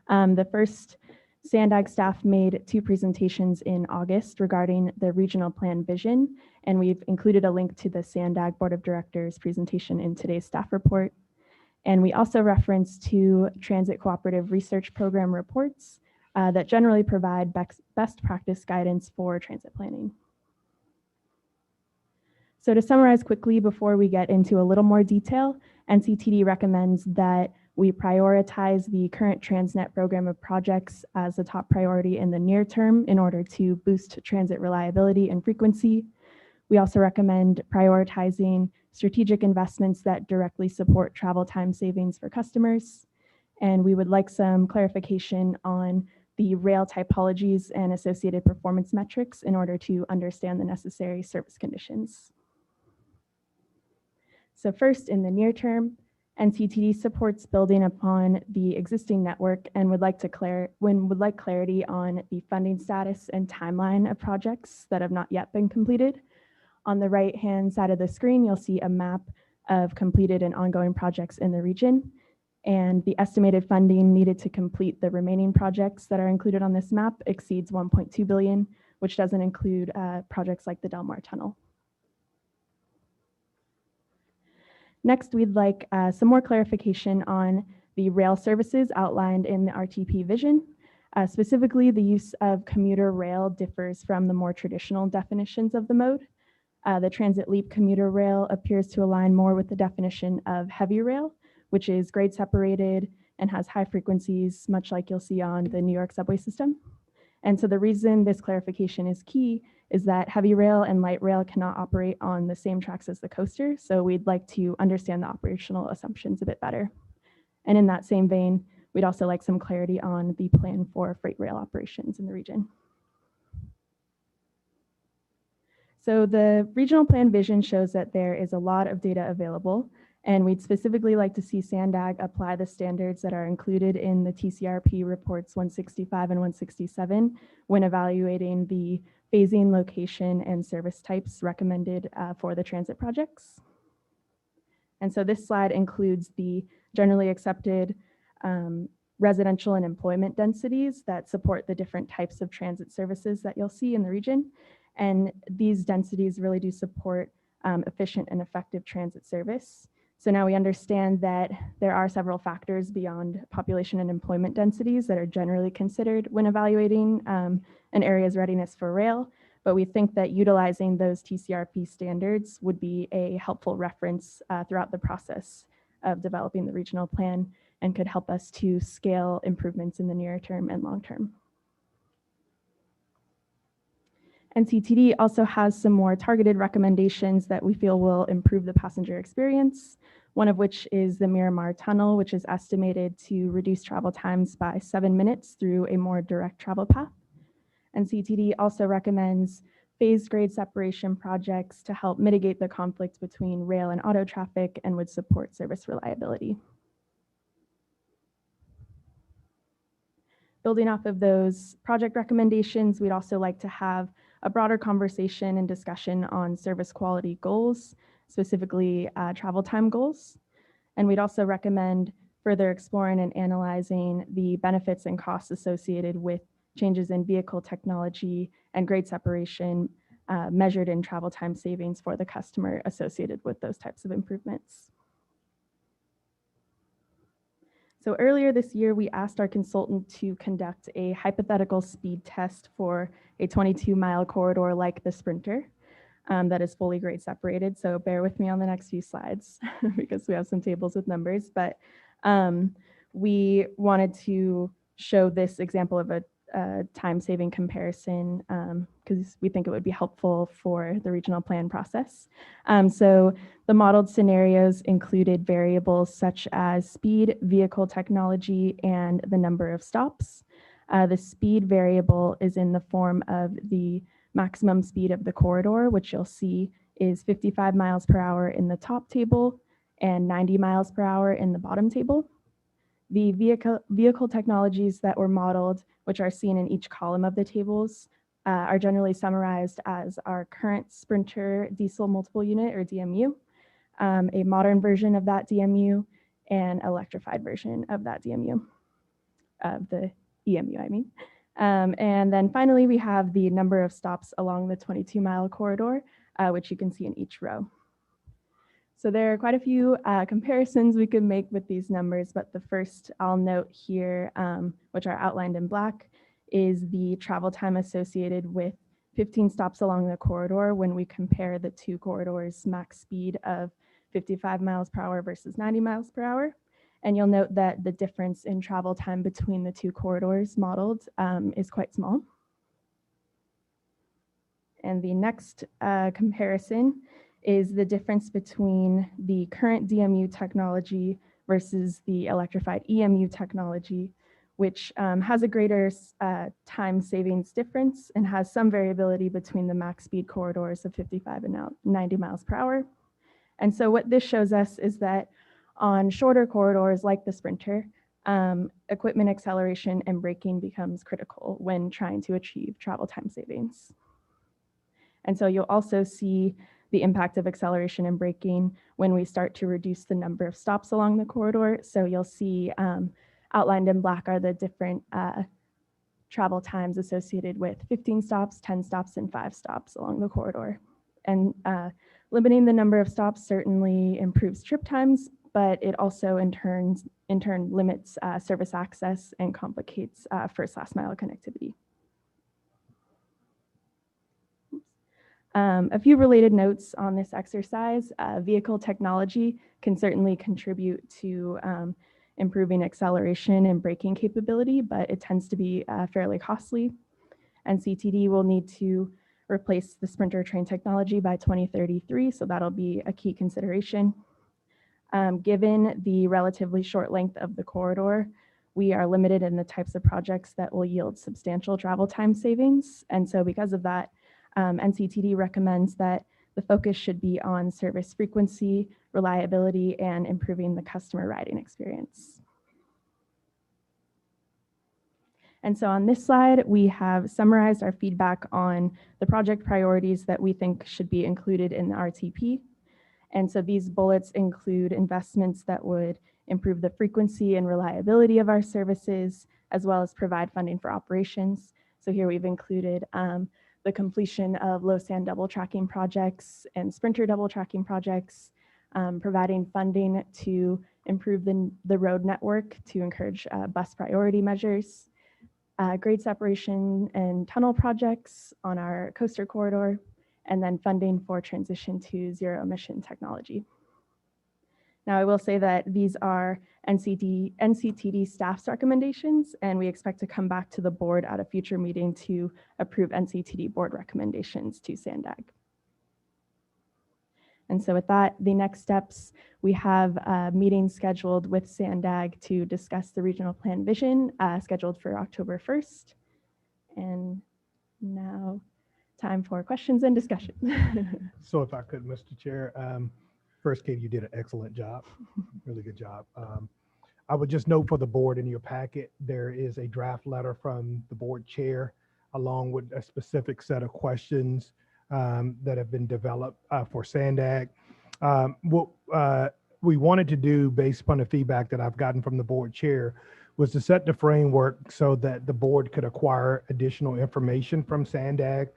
The first, SANDAG staff made 2 presentations in August regarding the regional plan vision, and we've included a link to the SANDAG Board of Directors presentation in today's staff report. And we also referenced 2 transit cooperative research program reports that generally provide best practice guidance for transit planning. So to summarize quickly before we get into a little more detail, NCTD recommends that we prioritize the current Transnet program of projects as a top priority in the near term in order to boost transit reliability and frequency. We also recommend prioritizing strategic investments that directly support travel time savings for customers. And we would like some clarification on the rail typologies and associated performance metrics in order to understand the necessary service conditions. So first, in the near term, NCTD supports building upon the existing network and would like clarity on the funding status and timeline of projects that have not yet been completed. On the right-hand side of the screen, you'll see a map of completed and ongoing projects in the region, and the estimated funding needed to complete the remaining projects that are included on this map exceeds 1.2 billion, which doesn't include projects like the Del Mar Tunnel. Next, we'd like some more clarification on the rail services outlined in the RTP vision. Specifically, the use of commuter rail differs from the more traditional definitions of the mode. The Transit Leap commuter rail appears to align more with the definition of heavy rail, which is grade separated and has high frequencies, much like you'll see on the New York subway system. And so the reason this clarification is key is that heavy rail and light rail cannot operate on the same tracks as the coaster. So we'd like to understand the operational assumptions a bit better. And in that same vein, we'd also like some clarity on the plan for freight rail operations in the region. So the regional plan vision shows that there is a lot of data available, and we'd specifically like to see SANDAG apply the standards that are included in the TCRP reports 165 and 167 when evaluating the phasing, location, and service types recommended for the transit projects. And so this slide includes the generally accepted residential and employment densities that support the different types of transit services that you'll see in the region. And these densities really do support efficient and effective transit service. So now we understand that there are several factors beyond population and employment densities that are generally considered when evaluating an area's readiness for rail, but we think that utilizing those TCRP standards would be a helpful reference throughout the process of developing the regional plan and could help us to scale improvements in the near term and long term. NCTD also has some more targeted recommendations that we feel will improve the passenger experience, one of which is the Miramar Tunnel, which is estimated to reduce travel times by 7 minutes through a more direct travel path. NCTD also recommends phased grade separation projects to help mitigate the conflict between rail and auto traffic and would support service reliability. Building off of those project recommendations, we'd also like to have a broader conversation and discussion on service quality goals, specifically travel time goals. And we'd also recommend further exploring and analyzing the benefits and costs associated with changes in vehicle technology and grade separation measured in travel time savings for the customer associated with those types of improvements. So earlier this year, we asked our consultant to conduct a hypothetical speed test for a 22-mile corridor like the Sprinter that is fully grade separated. So bear with me on the next few slides because we have some tables with numbers, but we wanted to show this example of a time-saving comparison because we think it would be helpful for the regional plan process. So the modeled scenarios included variables such as speed, vehicle technology, and the number of stops. The speed variable is in the form of the maximum speed of the corridor, which you'll see is 55 miles per hour in the top table and 90 miles per hour in the bottom table. The vehicle technologies that were modeled, which are seen in each column of the tables, are generally summarized as our current Sprinter diesel multiple unit or DMU, a modern version of that DMU, and electrified version of that DMU, of the EMU, I mean. And then finally, we have the number of stops along the 22-mile corridor, which you can see in each row. So there are quite a few comparisons we could make with these numbers, but the first I'll note here, which are outlined in black, is the travel time associated with 15 stops along the corridor when we compare the two corridors' max speed of 55 miles per hour versus 90 miles per hour. And you'll note that the difference in travel time between the two corridors modeled is quite small. And the next comparison is the difference between the current DMU technology versus the electrified EMU technology, which has a greater time savings difference and has some variability between the max speed corridors of 55 and 90 miles per hour. And so what this shows us is that On shorter corridors like the Sprinter, equipment acceleration and braking becomes critical when trying to achieve travel time savings. And so you'll also see the impact of acceleration and braking when we start to reduce the number of stops along the corridor. So you'll see outlined in black are the different travel times associated with 15 stops, 10 stops, and 5 stops along the corridor. And limiting the number of stops certainly improves trip times, but it also in turn limits service access and complicates first last mile connectivity. A few related notes on this exercise. Vehicle technology can certainly contribute to improving acceleration and braking capability, but it tends to be fairly costly. NCTD will need to replace the Sprinter train technology by 2033, so that'll be a key consideration. Given the relatively short length of the corridor, we are limited in the types of projects that will yield substantial travel time savings. And so because of that, NCTD recommends that the focus should be on service frequency, reliability, and improving the customer riding experience. And so on this slide, we have summarized our feedback on the project priorities that we think should be included in the RTP. And so these bullets include investments that would improve the frequency and reliability of our services, as well as provide funding for operations. So here we've included the completion of low sand double tracking projects and Sprinter double tracking projects, providing funding to improve the road network to encourage bus priority measures, grade separation and tunnel projects on our coaster corridor, and then funding for transition to zero emission technology. Now, I will say that these are NCTD staff's recommendations, and we expect to come back to the board at a future meeting to approve NCTD board recommendations to SANDAG. And so with that, the next steps, we have a meeting scheduled with SANDAG to discuss the regional plan vision, scheduled for October 1st. And now time for questions and discussion. So if I could, Mr. Chair, first, Katie, you did an excellent job, really good job. I would just note for the board in your packet, there is a draft letter from the board chair, along with a specific set of questions that have been developed for SANDAG. What we wanted to do, based upon the feedback that I've gotten from the board chair, was to set the framework so that the board could acquire additional information from SANDAG,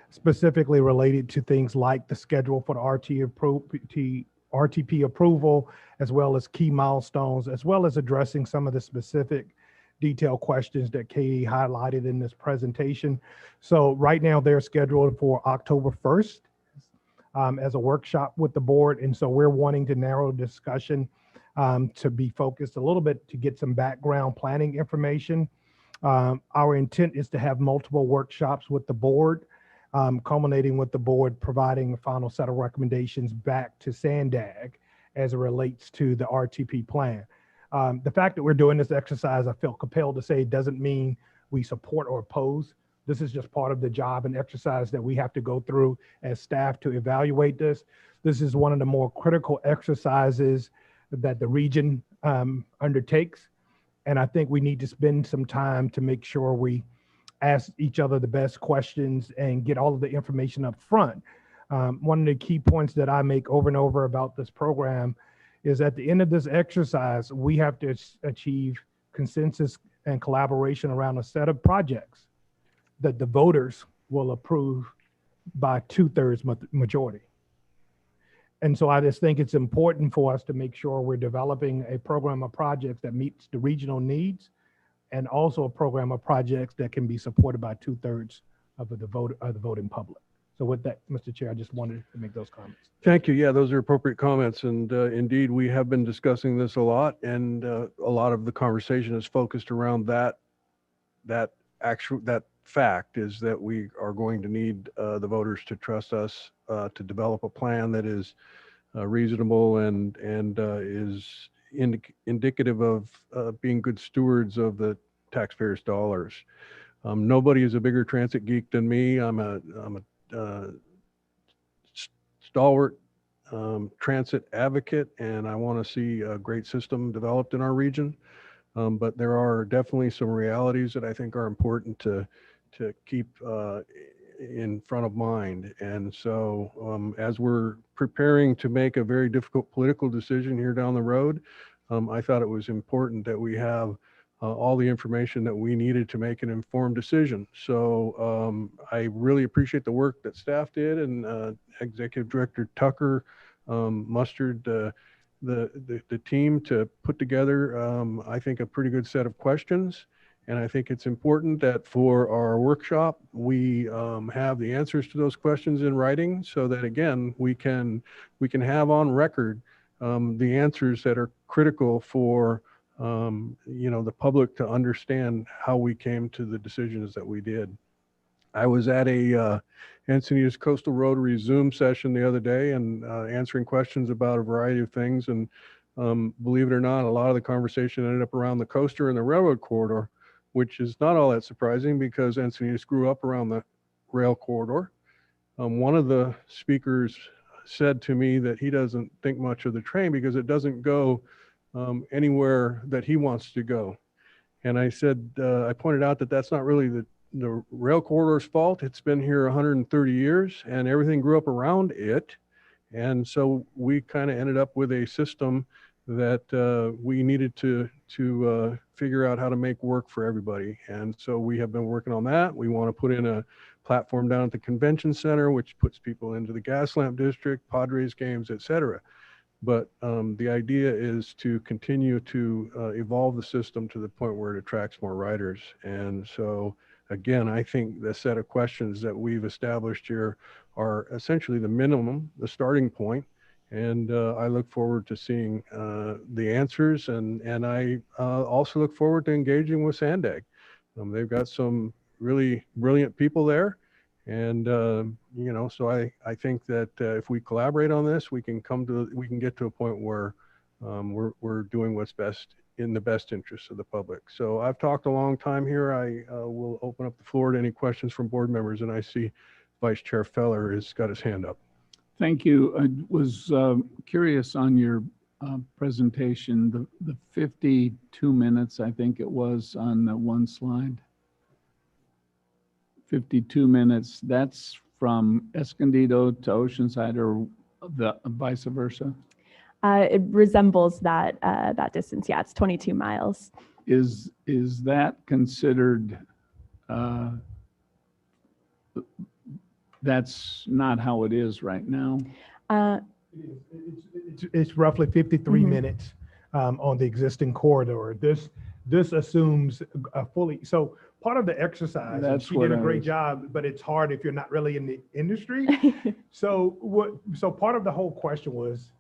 specifically related to things like the schedule for the RTP approval, as well as key milestones, as well as addressing some of the specific detailed questions that Katie highlighted in this presentation. So right now they're scheduled for October 1st as a workshop with the board. And so we're wanting to narrow discussion to be focused a little bit to get some background planning information. Our intent is to have multiple workshops with the board, culminating with the board providing a final set of recommendations back to SANDAG as it relates to the RTP plan. The fact that we're doing this exercise, I feel compelled to say, doesn't mean we support or oppose. This is just part of the job and exercise that we have to go through as staff to evaluate this. This is one of the more critical exercises that the region undertakes. And I think we need to spend some time to make sure we ask each other the best questions and get all of the information up front. One of the key points that I make over and over about this program is at the end of this exercise, we have to achieve consensus and collaboration around a set of projects that the voters will approve by 2/3 majority. And so I just think it's important for us to make sure we're developing a program of projects that meets the regional needs, and also a program of projects that can be supported by 2/3 of the voting public. So with that, Mr. Chair, I just wanted to make those comments. Thank you. Yeah, those are appropriate comments. And indeed, we have been discussing this a lot, and a lot of the conversation is focused around that fact is that we are going to need the voters to trust us to develop a plan that is reasonable and is indicative of being good stewards of the taxpayers' dollars. Nobody is a bigger transit geek than me. I'm a stalwart transit advocate, and I want to see a great system developed in our region. But there are definitely some realities that I think are important to keep in front of mind. And so as we're preparing to make a very difficult political decision here down the road, I thought it was important that we have all the information that we needed to make an informed decision. So I really appreciate the work that staff did, and Executive Director Tucker mustered the team to put together, I think, a pretty good set of questions. And I think it's important that for our workshop, we have the answers to those questions in writing, so that, again, we can have on record the answers that are critical for the public to understand how we came to the decisions that we did. I was at a Encinitas Coastal Rotary Zoom session the other day and answering questions about a variety of things. And believe it or not, a lot of the conversation ended up around the coaster and the railroad corridor, which is not all that surprising because Encinitas grew up around the rail corridor. One of the speakers said to me that he doesn't think much of the train because it doesn't go anywhere that he wants to go. And I said, I pointed out that that's not really the rail corridor's fault. It's been here 130 years and everything grew up around it. And so we kind of ended up with a system that we needed to figure out how to make work for everybody. And so we have been working on that. We want to put in a platform down at the convention center, which puts people into the Gaslamp district, Padres games, et cetera. But the idea is to continue to evolve the system to the point where it attracts more riders. And so, again, I think the set of questions that we've established here are essentially the minimum, the starting point. And I look forward to seeing the answers. And I also look forward to engaging with Sandag. They've got some really brilliant people there. And, so I think that if we collaborate on this, we can get to a point where we're doing what's best in the best interest of the public. So I've talked a long time here. I will open up the floor to any questions from board members. And I see Vice Chair Feller has got his hand up. Thank you. I was curious on your presentation, the 52 minutes, I think it was on the one slide. 52 minutes, that's from Escondido to Oceanside, or the vice versa? It resembles that distance. Yeah, it's 22 miles. Is that considered, that's not how it is right now? It's roughly 53 minutes on the existing corridor. This assumes a fully, so part of the exercise, and she did a great job, but it's hard if you're not really in the industry. So part of the whole question was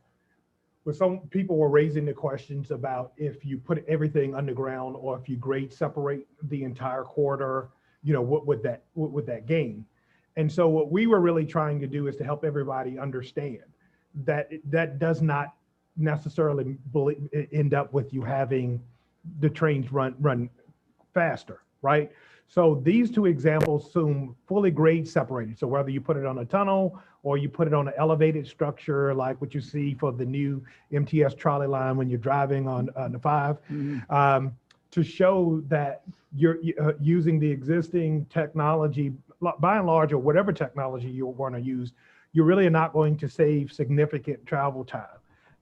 some people were raising the questions about if you put everything underground or if you grade separate the entire corridor, what would that gain? And so what we were really trying to do is to help everybody understand that that does not necessarily end up with you having the trains run faster, right? So these two examples assume fully grade separated. So whether you put it on a tunnel or you put it on an elevated structure, like what you see for the new MTS trolley line when you're driving on the 5, to show that you're using the existing technology, by and large, or whatever technology you want to use, you really are not going to save significant travel time.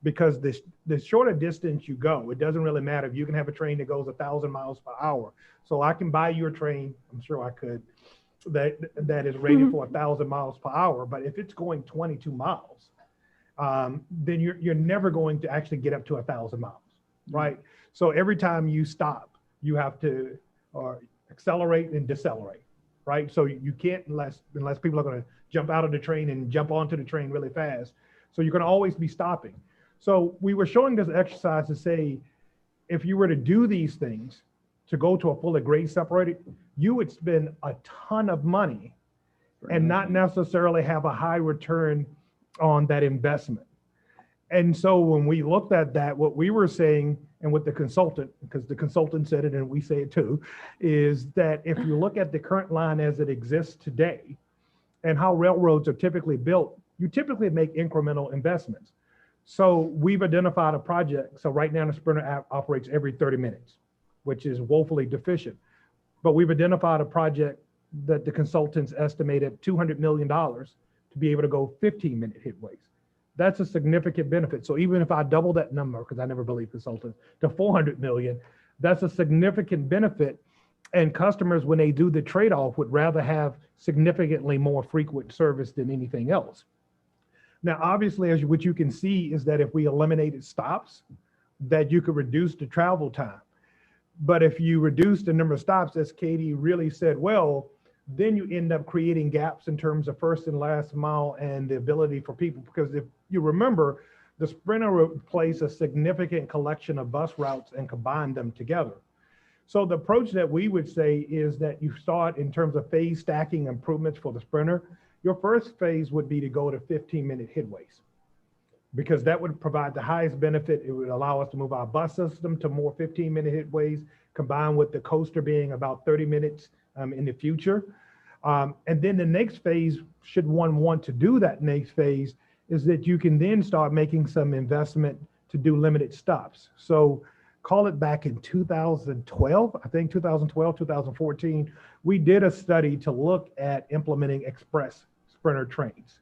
Because the shorter distance you go, it doesn't really matter if you can have a train that goes 1,000 miles per hour. So I can buy you a train, I'm sure I could, that is rated for 1,000 miles per hour. But if it's going 22 miles, then you're never going to actually get up to 1,000 miles, right? So every time you stop, you have to accelerate and decelerate, right? So you can't, unless people are going to jump out of the train and jump onto the train really fast. So you're going to always be stopping. So we were showing this exercise to say, if you were to do these things, to go to a fully grade separated, you would spend a ton of money and not necessarily have a high return on that investment. And so when we looked at that, what we were saying, and what the consultant, because the consultant said it and we say it too, is that if you look at the current line as it exists today and how railroads are typically built, you typically make incremental investments. So we've identified a project. So right now the Sprinter app operates every 30 minutes, which is woefully deficient. But we've identified a project that the consultants estimated $200 million to be able to go 15-minute hitways. That's a significant benefit. So even if I double that number, because I never believe consultants, to 400 million, that's a significant benefit. And customers, when they do the trade-off, would rather have significantly more frequent service than anything else. Now, obviously, what you can see is that if we eliminated stops, that you could reduce the travel time. But if you reduce the number of stops, as Katie really said, well, then you end up creating gaps in terms of first and last mile and the ability for people. Because if you remember, the Sprinter replaced a significant collection of bus routes and combined them together. So the approach that we would say is that you start in terms of phase stacking improvements for the Sprinter. Your first phase would be to go to 15-minute hitways, because that would provide the highest benefit. It would allow us to move our bus system to more 15-minute hitways, combined with the coaster being about 30 minutes in the future. And then the next phase, should one want to do that next phase, is that you can then start making some investment to do limited stops. So call it back in 2012, I think 2012, 2014, we did a study to look at implementing express Sprinter trains.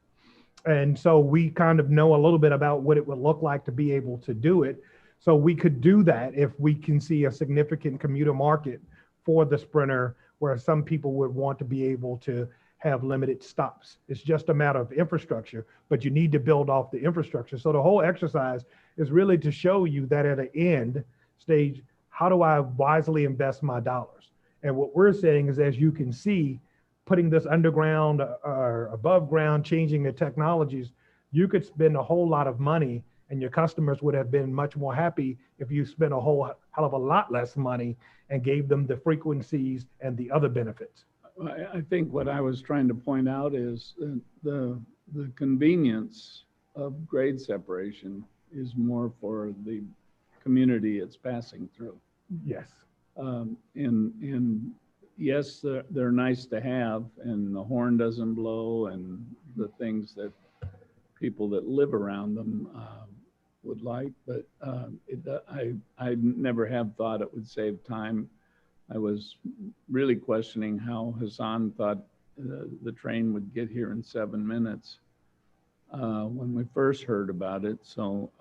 And so we kind of know a little bit about what it would look like to be able to do it. So we could do that if we can see a significant commuter market for the Sprinter, where some people would want to be able to have limited stops. It's just a matter of infrastructure, but you need to build off the infrastructure. So the whole exercise is really to show you that at an end stage, how do I wisely invest my dollars? And what we're saying is, as you can see, putting this underground or above ground, changing the technologies, you could spend a whole lot of money, and your customers would have been much more happy if you spent a whole hell of a lot less money and gave them the frequencies and the other benefits. I think what I was trying to point out is the convenience of grade separation is more for the community it's passing through. Yes. And yes, they're nice to have, and the horn doesn't blow, and the things that people that live around them would like, but I never have thought it would save time. I was really questioning how Hassan thought the train would get here in 7 minutes when we first heard about it. So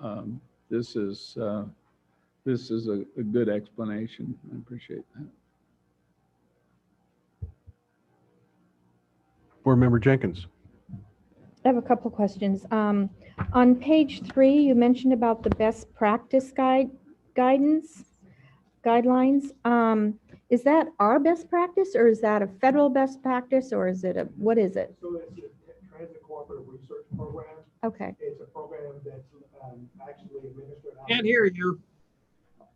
this is a good explanation. I appreciate that. Board Member Jenkins. I have a couple of questions. On page 3, you mentioned about the best practice guidelines. Is that our best practice, or is that a federal best practice, or is it what is it? So it's the Transit Cooperative Research Program. Okay. It's a program that's actually administered. Can't hear you.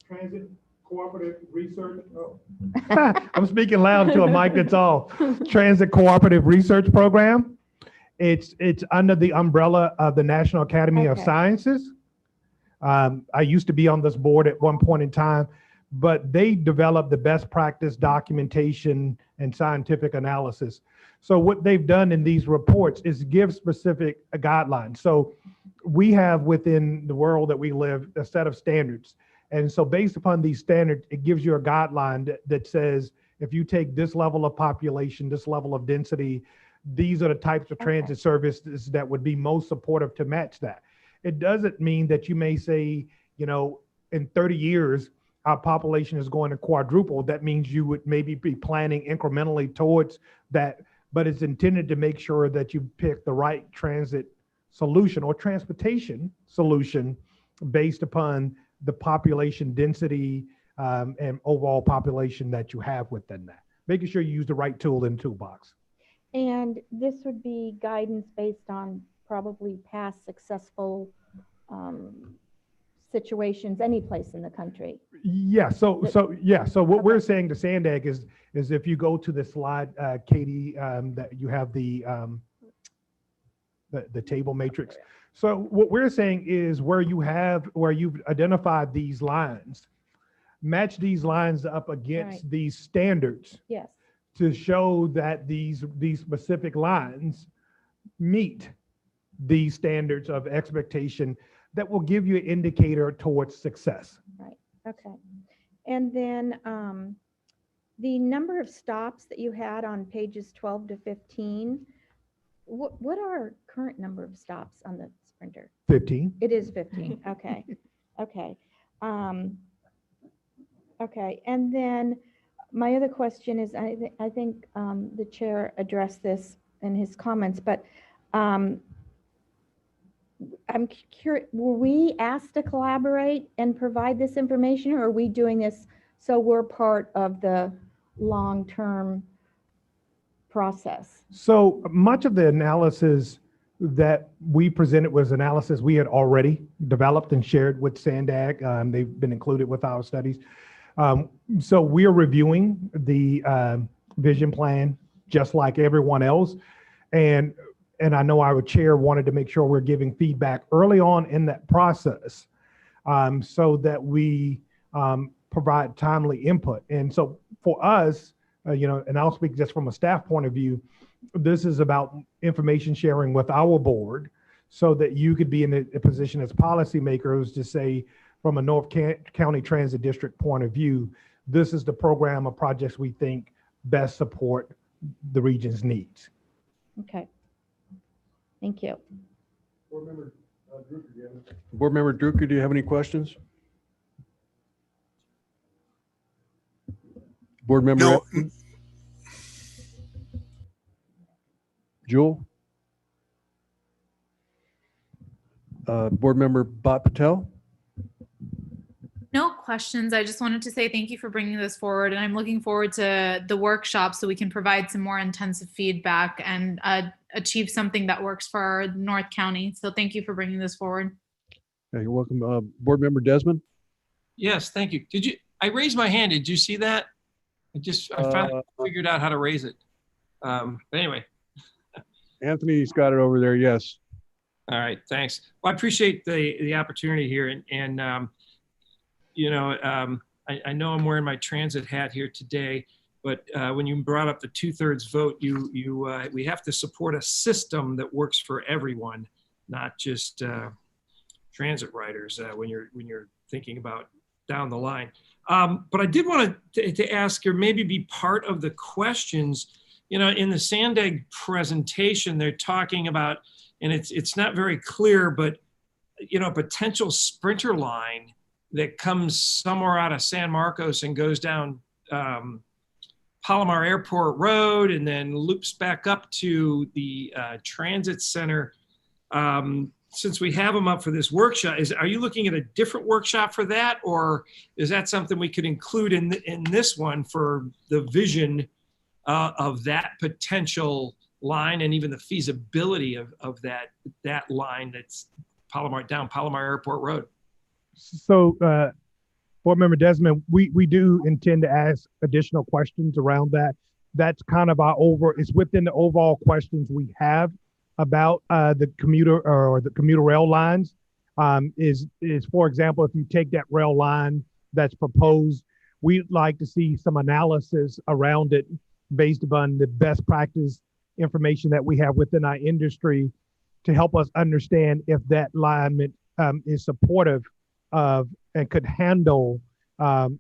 Transit Cooperative Research. Oh. I'm speaking loud to a mic that's off. Transit Cooperative Research Program. It's under the umbrella of the National Academy of Sciences. I used to be on this board at one point in time, but they develop the best practice documentation and scientific analysis. So what they've done in these reports is give specific guidelines. So we have within the world that we live a set of standards. And so based upon these standards, it gives you a guideline that says, if you take this level of population, this level of density, these are the types of transit services that would be most supportive to match that. It doesn't mean that you may say, you know, in 30 years, our population is going to quadruple. That means you would maybe be planning incrementally towards that, but it's intended to make sure that you pick the right transit solution or transportation solution based upon the population density and overall population that you have within that. Making sure you use the right tool in the toolbox. And this would be guidance based on probably past successful situations any place in the country. Yeah. So what we're saying to Sandag is if you go to the slide, Katie, that you have the table matrix. So what we're saying is where you've identified these lines, match these lines up against these standards. Yes. To show that these specific lines meet these standards of expectation that will give you an indicator towards success. Right, okay. And then the number of stops that you had on pages 12 to 15, what are our current number of stops on the Sprinter? 15. It is 15, okay, okay. Okay, and then my other question is, I think the chair addressed this in his comments, but I'm curious, were we asked to collaborate and provide this information, or are we doing this so we're part of the long-term process? So much of the analysis that we presented was analysis we had already developed and shared with SANDAG. They've been included with our studies. So we're reviewing the vision plan just like everyone else. And I know our chair wanted to make sure we're giving feedback early on in that process so that we provide timely input. And so for us, and I'll speak just from a staff point of view, this is about information sharing with our board so that you could be in a position as policymakers to say, from a North County Transit District point of view, this is the program of projects we think best support the region's needs. Okay. Thank you. Board Member Drucker, do you have any questions? Board Member No. Jewel? Board Member Bhat Patel? No questions. I just wanted to say thank you for bringing this forward, and I'm looking forward to the workshop so we can provide some more intensive feedback and achieve something that works for our North County. So thank you for bringing this forward. Yeah, you're welcome. Board Member Desmond? Yes, thank you. I raised my hand. Did you see that? I finally figured out how to raise it. But anyway. Anthony's got it over there, yes. All right, thanks. Well, I appreciate the opportunity here. I know I'm wearing my transit hat here today, but when you brought up the 2/3 vote, we have to support a system that works for everyone, not just transit riders when you're thinking about down the line. But I did want to ask, or maybe be part of the questions. In the SANDAG presentation, they're talking about, and it's not very clear, but a potential Sprinter line that comes somewhere out of San Marcos and goes down Palomar Airport Road and then loops back up to the transit center. Since we have them up for this workshop, are you looking at a different workshop for that, or is that something we could include in this one for the vision of that potential line and even the feasibility of that line that's down Palomar Airport Road? So, Board Member Desmond, we do intend to ask additional questions around that. That's kind of it's within the overall questions we have about the commuter rail lines. Is for example, if you take that rail line that's proposed, we'd like to see some analysis around it based upon the best practice information that we have within our industry to help us understand if that alignment is supportive of and could handle a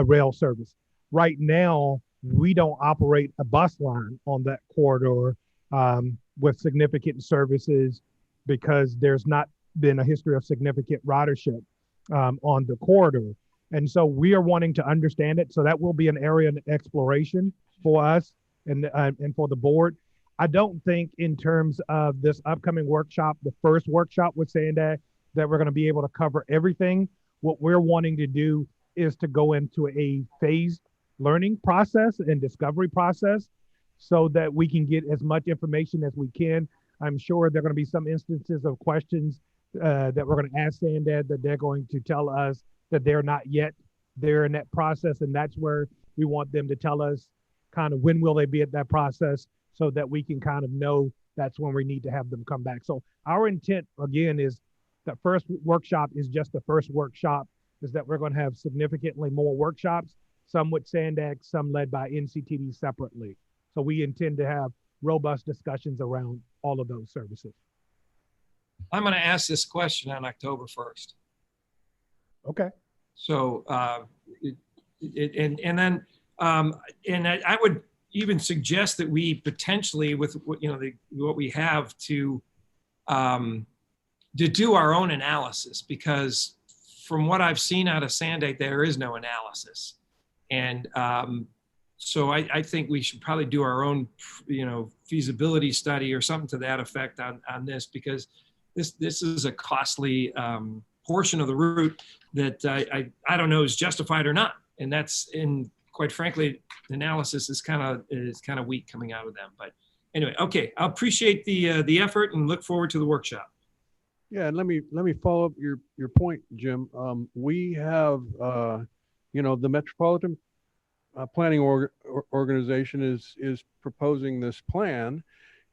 rail service. Right now, we don't operate a bus line on that corridor with significant services because there's not been a history of significant ridership on the corridor. And so we are wanting to understand it. So that will be an area of exploration for us and for the board. I don't think in terms of this upcoming workshop, the first workshop with SANDAG, that we're going to be able to cover everything. What we're wanting to do is to go into a phased learning process and discovery process so that we can get as much information as we can. I'm sure there are going to be some instances of questions that we're going to ask SANDAG that they're going to tell us that they're not yet there in that process. And that's where we want them to tell us kind of when will they be at that process so that we can kind of know that's when we need to have them come back. So our intent, again, is the first workshop is just the first workshop, is that we're going to have significantly more workshops, some with SANDAG, some led by NCTD separately. So we intend to have robust discussions around all of those services. I'm going to ask this question on October 1st. Okay. So, and then I would even suggest that we potentially, with what we have, to do our own analysis, because from what I've seen out of Sandag, there is no analysis, and so I think we should probably do our own, feasibility study or something to that effect on this, because this is a costly portion of the route that I don't know is justified or not, and quite frankly, the analysis is kind of weak coming out of them. But anyway, okay, I appreciate the effort and look forward to the workshop. Yeah, and let me follow up your point, Jim. We have the Metropolitan Planning Organization is proposing this plan,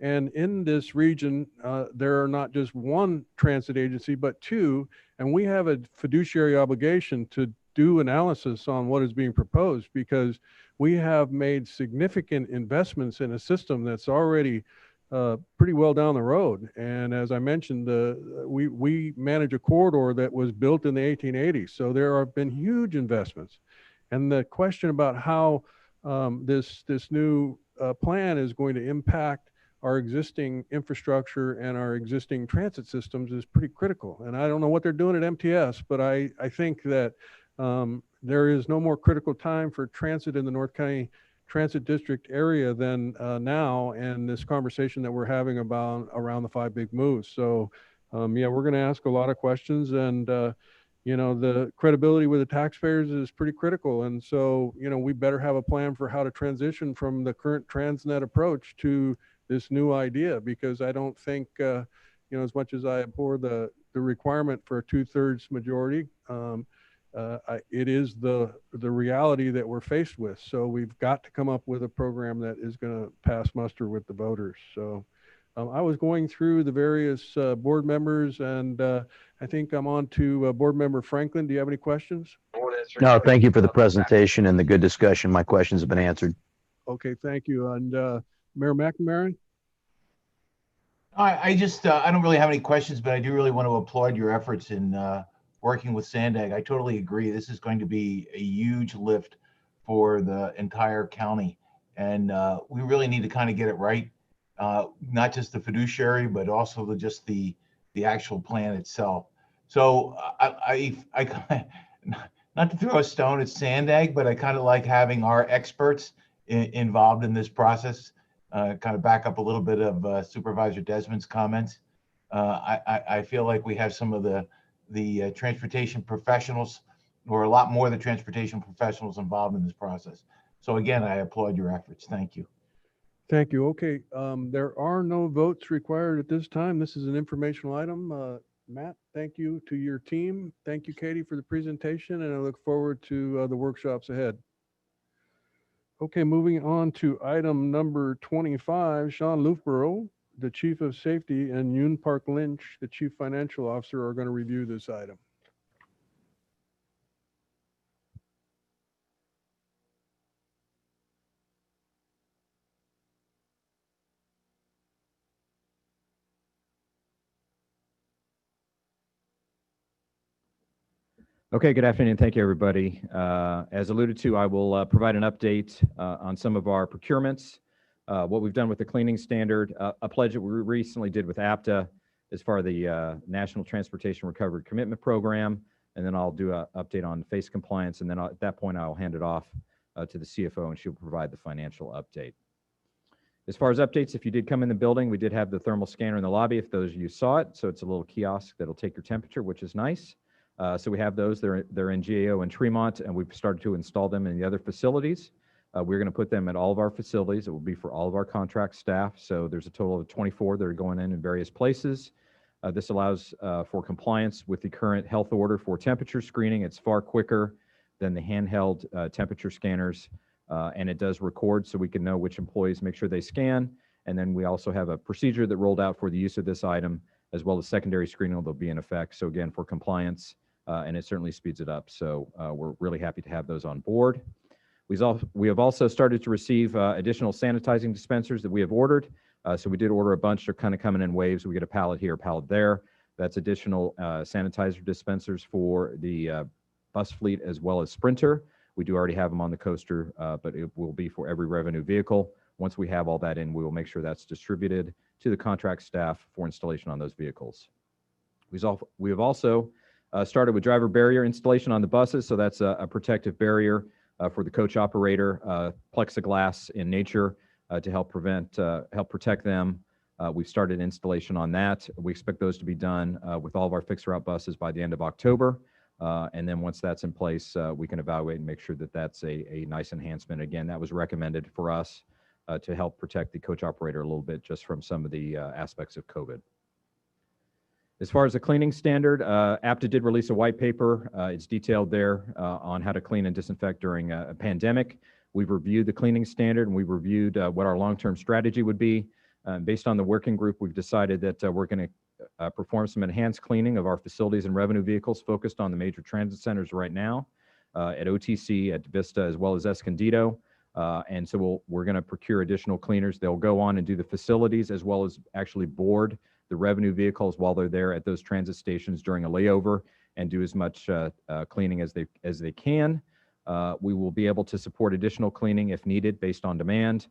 and in this region there are not just one transit agency but two, and we have a fiduciary obligation to do analysis on what is being proposed, because we have made significant investments in a system that's already pretty well down the road. And as I mentioned, we manage a corridor that was built in the 1880s. So there have been huge investments. And the question about how this new plan is going to impact our existing infrastructure and our existing transit systems is pretty critical. And I don't know what they're doing at MTS, but I think that there is no more critical time for transit in the North County Transit District area than now, and this conversation that we're having around the 5 big moves. So yeah, we're going to ask a lot of questions, and the credibility with the taxpayers is pretty critical. And so we better have a plan for how to transition from the current Transnet approach to this new idea, because I don't think as much as I abhor the requirement for a 2/3 majority, it is the reality that we're faced with. So we've got to come up with a program that is going to pass muster with the voters. So I was going through the various board members, and I think I'm on to board member Franklin. Do you have any questions? No, thank you for the presentation and the good discussion. My questions have been answered. Okay, thank you. And Mayor McNamara? I don't really have any questions, but I do really want to applaud your efforts in working with Sandag. I totally agree. This is going to be a huge lift for the entire county. And we really need to kind of get it right. Not just the fiduciary, but also just the actual plan itself. So I not to throw a stone at Sandag, but I kind of like having our experts involved in this process. Kind of back up a little bit of Supervisor Desmond's comments. I feel like we have some of the transportation professionals, or a lot more of the transportation professionals involved in this process. So again, I applaud your efforts. Thank you. Thank you. Okay, there are no votes required at this time. This is an informational item. Matt, thank you to your team. Thank you, Katie, for the presentation, and I look forward to the workshops ahead. Okay, moving on to item number 25, Sean Loofborough, the Chief of Safety, and Yoon Park Lynch, the Chief Financial Officer, are going to review this item. Okay, good afternoon. Thank you, everybody. As alluded to, I will provide an update on some of our procurements, what we've done with the cleaning standard, a pledge that we recently did with APTA as far as the National Transportation Recovery Commitment Program, and then I'll do an update on FACE compliance, and then at that point, I'll hand it off to the CFO, and she'll provide the financial update. As far as updates, if you did come in the building, we did have the thermal scanner in the lobby, if those of you saw it. So it's a little kiosk that'll take your temperature, which is nice. So we have those. They're in GAO and Tremont, and we've started to install them in the other facilities. We're going to put them at all of our facilities. It will be for all of our contract staff. So there's a total of 24 that are going in various places. This allows for compliance with the current health order for temperature screening. It's far quicker than the handheld temperature scanners, and it does record so we can know which employees make sure they scan. And then we also have a procedure that rolled out for the use of this item, as well as secondary screening that'll be in effect. So again, for compliance, and it certainly speeds it up. So we're really happy to have those on board. We have also started to receive additional sanitizing dispensers that we have ordered. So we did order a bunch. They're kind of coming in waves. We get a pallet here, a pallet there. That's additional sanitizer dispensers for the bus fleet as well as Sprinter. We do already have them on the coaster, but it will be for every revenue vehicle. Once we have all that in, we will make sure that's distributed to the contract staff for installation on those vehicles. We have also started with driver barrier installation on the buses. So that's a protective barrier for the coach operator, plexiglass in nature to help protect them. We've started installation on that. We expect those to be done with all of our fixed route buses by the end of October. And then once that's in place, we can evaluate and make sure that that's a nice enhancement. Again, that was recommended for us to help protect the coach operator a little bit just from some of the aspects of COVID. As far as the cleaning standard, APTA did release a white paper. It's detailed there on how to clean and disinfect during a pandemic. We've reviewed the cleaning standard and we've reviewed what our long-term strategy would be. Based on the working group, we've decided that we're going to perform some enhanced cleaning of our facilities and revenue vehicles focused on the major transit centers right now at OTC, at Vista, as well as Escondido. And so we're going to procure additional cleaners. They'll go on and do the facilities as well as actually board the revenue vehicles while they're there at those transit stations during a layover and do as much cleaning as they can. We will be able to support additional cleaning if needed based on demand.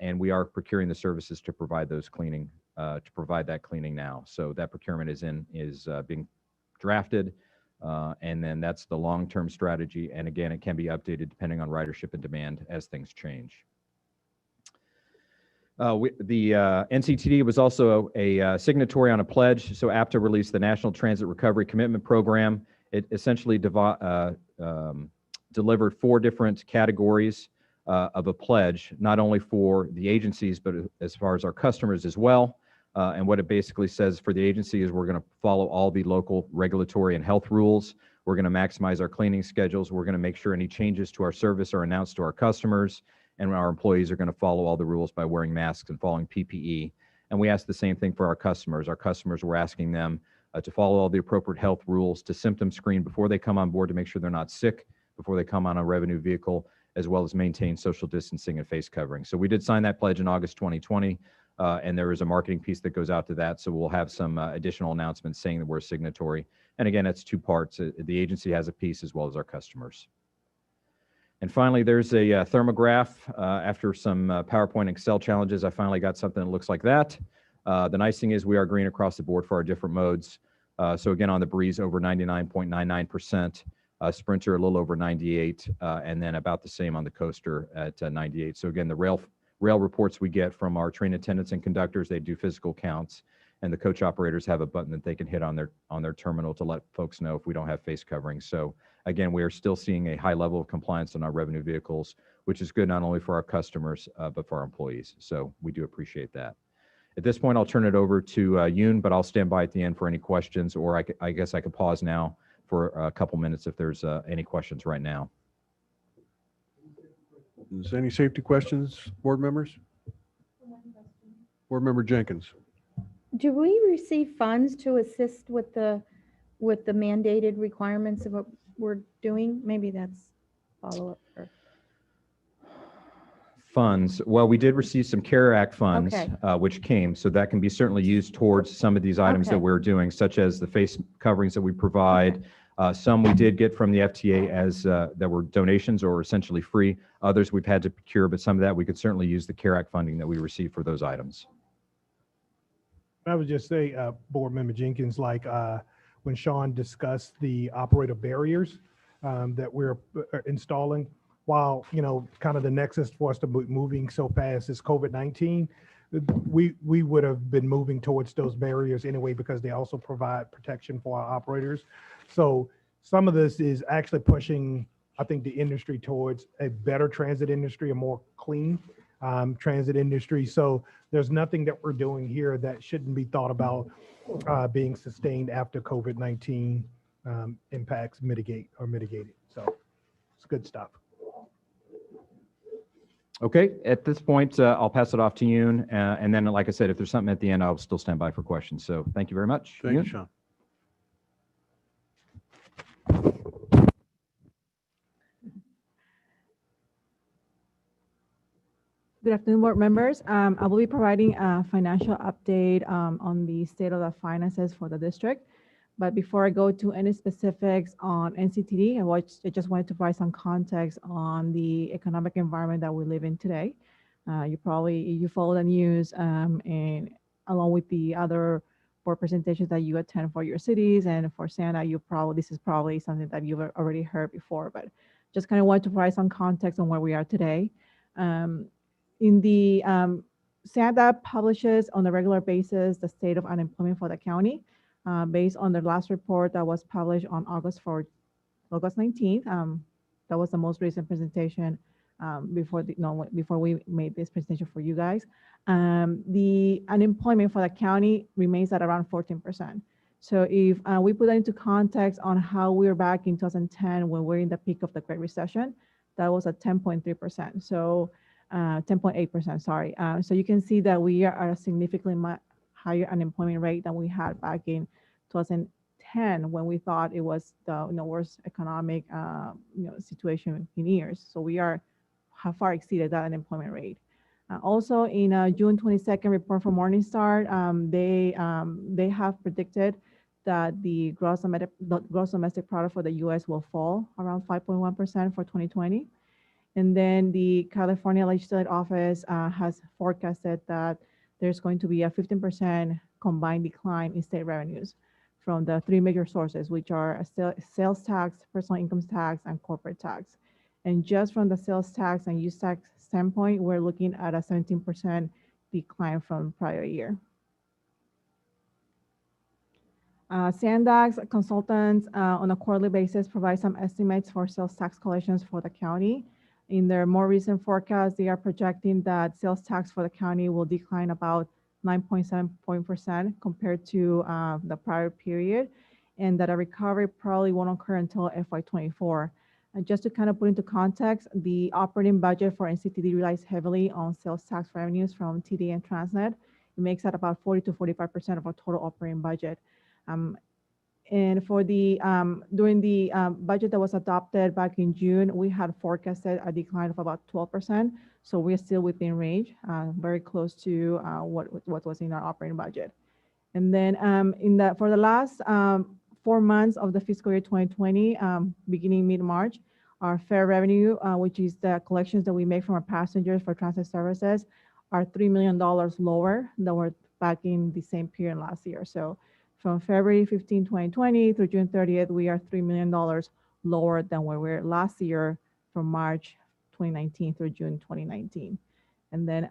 And we are procuring the services to provide those cleaning, that cleaning now. So that procurement is being drafted. And then that's the long-term strategy. And again, it can be updated depending on ridership and demand as things change. The NCTD was also a signatory on a pledge. So APTA released the National Transit Recovery Commitment Program. It essentially delivered 4 different categories of a pledge, not only for the agencies, but as far as our customers as well. And what it basically says for the agency is we're going to follow all the local regulatory and health rules. We're going to maximize our cleaning schedules. We're going to make sure any changes to our service are announced to our customers. And our employees are going to follow all the rules by wearing masks and following PPE. And we ask the same thing for our customers. Our customers, we're asking them to follow all the appropriate health rules, to symptom screen before they come on board to make sure they're not sick before they come on a revenue vehicle, as well as maintain social distancing and face covering. So we did sign that pledge in August 2020, and there is a marketing piece that goes out to that. So we'll have some additional announcements saying that we're a signatory. And again, it's 2 parts. The agency has a piece as well as our customers. And finally, there's a thermograph. After some PowerPoint Excel challenges, I finally got something that looks like that. The nice thing is we are green across the board for our different modes. So again, on the Breeze, over 99.99%. Sprinter, a little over 98, and then about the same on the coaster at 98. So again, the rail reports we get from our train attendants and conductors, they do physical counts, and the coach operators have a button that they can hit on their terminal to let folks know if we don't have face covering. So again, we are still seeing a high level of compliance on our revenue vehicles, which is good not only for our customers, but for our employees. So we do appreciate that. At this point, I'll turn it over to Yoon, but I'll stand by at the end for any questions, or I guess I could pause now for a couple minutes if there's any questions right now. Is there any safety questions, board members? Board member Jenkins. Do we receive funds to assist with the mandated requirements of what we're doing? Maybe that's follow-up. Funds. Well, we did receive some CARE Act funds, Okay. Which came, so that can be certainly used towards some of these items Okay. that we're doing, such as the face coverings that we provide. Okay. Some we did get from the FTA as that were donations or essentially free. Others we've had to procure, but some of that we could certainly use the CARE Act funding that we received for those items. I would just say, Board Member Jenkins, like when Sean discussed the operator barriers that we're installing, while, kind of the nexus for us to be moving so fast is COVID-19, we would have been moving towards those barriers anyway, because they also provide protection for our operators. So some of this is actually pushing, I think, the industry towards a better transit industry, a more clean transit industry. So there's nothing that we're doing here that shouldn't be thought about being sustained after COVID-19 impacts mitigated. So it's good stuff. Okay, at this point, I'll pass it off to Yoon. And then, like I said, if there's something at the end, I'll still stand by for questions. So thank you very much. Thank you, Sean. Good afternoon, board members. I will be providing a financial update on the state of the finances for the district. But before I go to any specifics on NCTD, I just wanted to provide some context on the economic environment that we live in today. You follow the news and along with the other board presentations that you attend for your cities and for Santa, this is probably something that you've already heard before, but just kind of wanted to provide some context on where we are today. Santa publishes on a regular basis the state of unemployment for the county based on their last report that was published on August 19th. That was the most recent presentation before we made this presentation for you guys. The unemployment for the county remains at around 14%. So if we put that into context on how we were back in 2010 when we're in the peak of the Great Recession, that was at 10.3%. So 10.8%, sorry. So you can see that we are at a significantly higher unemployment rate than we had back in 2010 when we thought it was the worst economic situation in years. So we have far exceeded that unemployment rate. Also, in a June 22nd report from Morningstar, they have predicted that the gross domestic product for the U.S. will fall around 5.1% for 2020. And then the California Legislative Office has forecasted that there's going to be a 15% combined decline in state revenues from the three major sources, which are sales tax, personal income tax, and corporate tax. And just from the sales tax and use tax standpoint, we're looking at a 17% decline from prior year. Sandax consultants on a quarterly basis provide some estimates for sales tax collections for the county. In their more recent forecast, they are projecting that sales tax for the county will decline about 9.7% compared to the prior period, and that a recovery probably won't occur until FY24. And just to kind of put into context, the operating budget for NCTD relies heavily on sales tax revenues from TD and Transnet. It makes that about 40 to 45% of our total operating budget. And for during the budget that was adopted back in June, we had forecasted a decline of about 12%. So we're still within range, very close to what was in our operating budget. And then for the last 4 months of the fiscal year 2020, beginning mid-March, our fare revenue, which is the collections that we make from our passengers for transit services, are $3 million lower than were back in the same period last year. So from February 15, 2020 through June 30th, we are $3 million lower than where we were last year from March 2019 through June 2019. And then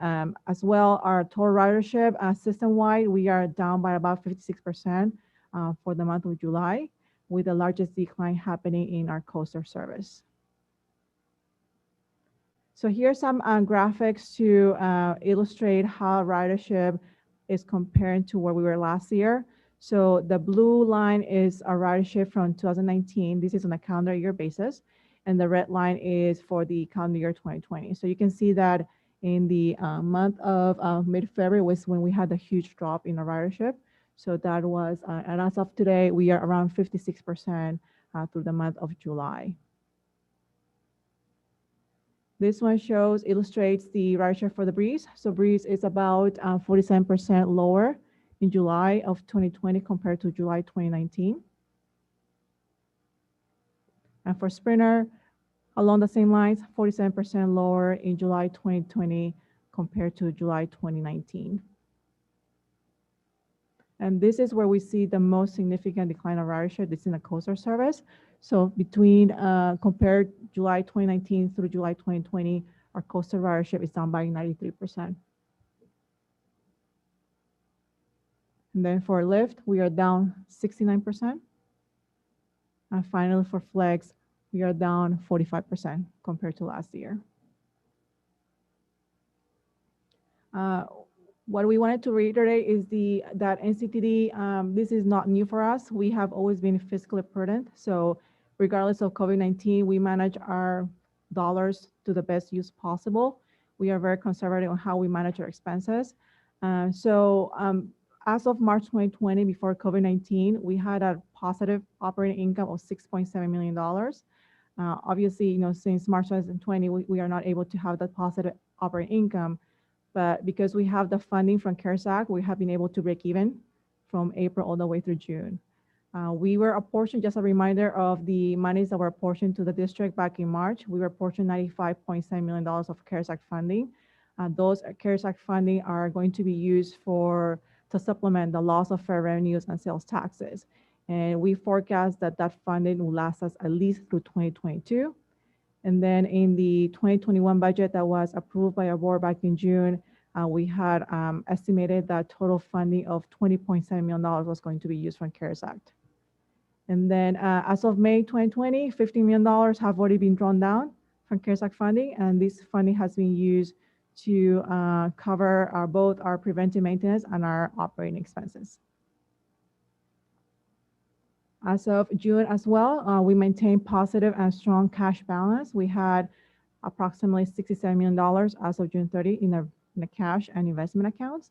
as well, our total ridership system-wide, we are down by about 56% for the month of July, with the largest decline happening in our coaster service. So here's some graphics to illustrate how ridership is comparing to where we were last year. So the blue line is our ridership from 2019. This is on a calendar year basis. And the red line is for the calendar year 2020. So you can see that in the month of mid-February was when we had the huge drop in our ridership. So that was, and as of today, we are around 56% through the month of July. This one illustrates the ridership for the Breeze. So Breeze is about 47% lower in July of 2020 compared to July 2019. And for Sprinter, along the same lines, 47% lower in July 2020 compared to July 2019. And this is where we see the most significant decline of ridership. This is in the coaster service. So between compared July 2019 through July 2020, our coaster ridership is down by 93%. And then for Lyft, we are down 69%. And finally, for Flex, we are down 45% compared to last year. What we wanted to reiterate is that NCTD, this is not new for us. We have always been fiscally prudent. So regardless of COVID-19, we manage our dollars to the best use possible. We are very conservative on how we manage our expenses. As of March 2020, before COVID-19, we had a positive operating income of $6.7 million. Obviously, since March 2020, we are not able to have that positive operating income but because we have the funding from CARES Act, we have been able to break even from April all the way through June. We were apportioned, just a reminder of the monies that were apportioned to the district back in March. We were apportioned $95.7 million of CARES Act funding. Those CARES Act funding are going to be used to supplement the loss of fair revenues and sales taxes. And we forecast that that funding will last us at least through 2022. And then in the 2021 budget that was approved by our board back in June, we had estimated that total funding of $20.7 million was going to be used from CARES Act. And then as of May 2020, $15 million have already been drawn down from CARES Act funding, and this funding has been used to cover both our preventive maintenance and our operating expenses. As of June as well, we maintained positive and strong cash balance. We had approximately $67 million as of June 30 in the cash and investment accounts.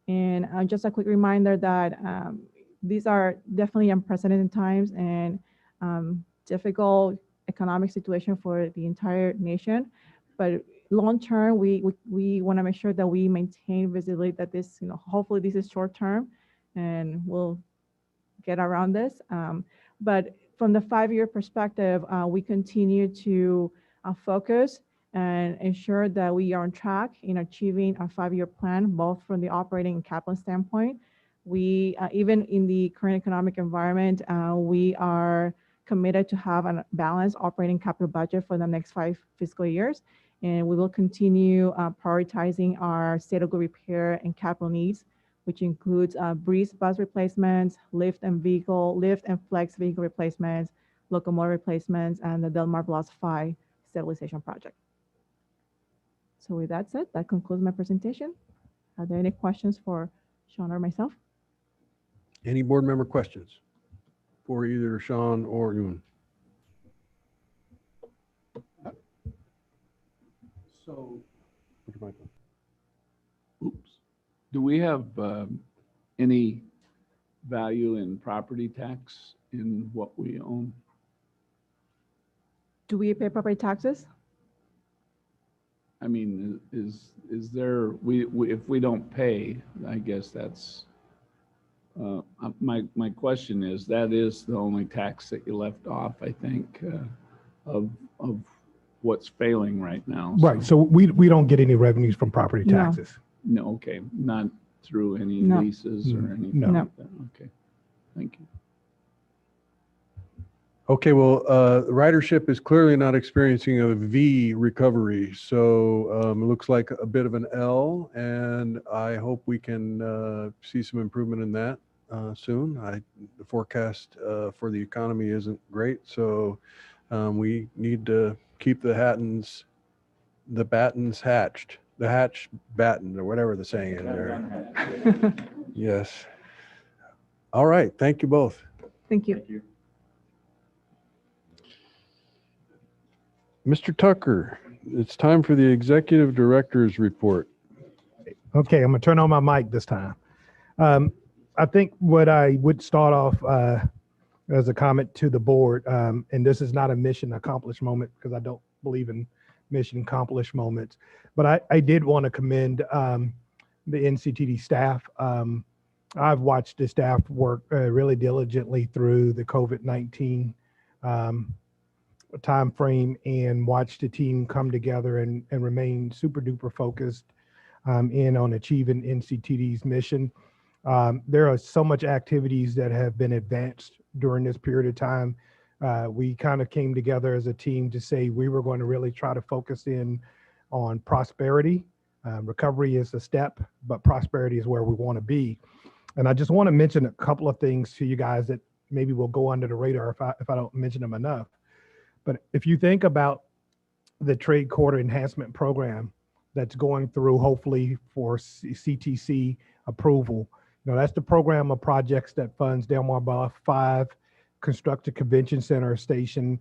And just a quick reminder that these are definitely unprecedented times and difficult economic situation for the entire nation. But long term, we want to make sure that we maintain visibility that this, hopefully this is short term and we'll get around this. But from the 5-year perspective, we continue to focus and ensure that we are on track in achieving our 5-year plan, both from the operating and capital standpoint. We, even in the current economic environment, we are committed to have a balanced operating capital budget for the next 5 fiscal years. And we will continue prioritizing our state of good repair and capital needs, which includes Breeze bus replacements, lift and flex vehicle replacements, locomotive replacements, and the Del Mar Bluffs 5 stabilization project. So with that said, that concludes my presentation. Are there any questions for Sean or myself? Any board member questions for either Sean or Yun? So, oops. Do we have any value in property tax in what we own? Do we pay property taxes? I mean, is there, if we don't pay, I guess that's, my question is, that is the only tax that you left off, I think, of what's failing right now. Right. So we don't get any revenues from property No. taxes. No, okay, not through any No. leases or anything No. like that. Okay, thank you. Okay, well, ridership is clearly not experiencing a V recovery. So it looks like a bit of an L, and I hope we can see some improvement in that soon. The forecast for the economy isn't great, so we need to keep the battens hatched, the hatch battened, or whatever the saying is there. Yes. All right, thank you both. Thank you. Mr. Tucker, it's time for the executive director's report. Okay, I'm gonna turn on my mic this time. I think what I would start off as a comment to the board, and this is not a mission accomplished moment because I don't believe in mission accomplished moments, but I did want to commend the NCTD staff. I've watched the staff work really diligently through the COVID-19 time frame and watched the team come together and remain super duper focused in on achieving NCTD's mission. There are so much activities that have been advanced during this period of time. We kind of came together as a team to say we were going to really try to focus in on prosperity. Recovery is a step, but prosperity is where we want to be. And I just want to mention a couple of things to you guys that maybe will go under the radar if I don't mention them enough. But if you think about the trade corridor enhancement program that's going through, hopefully for CTC approval, that's the program of projects that funds Del Mar Bluff 5, construct a convention center station,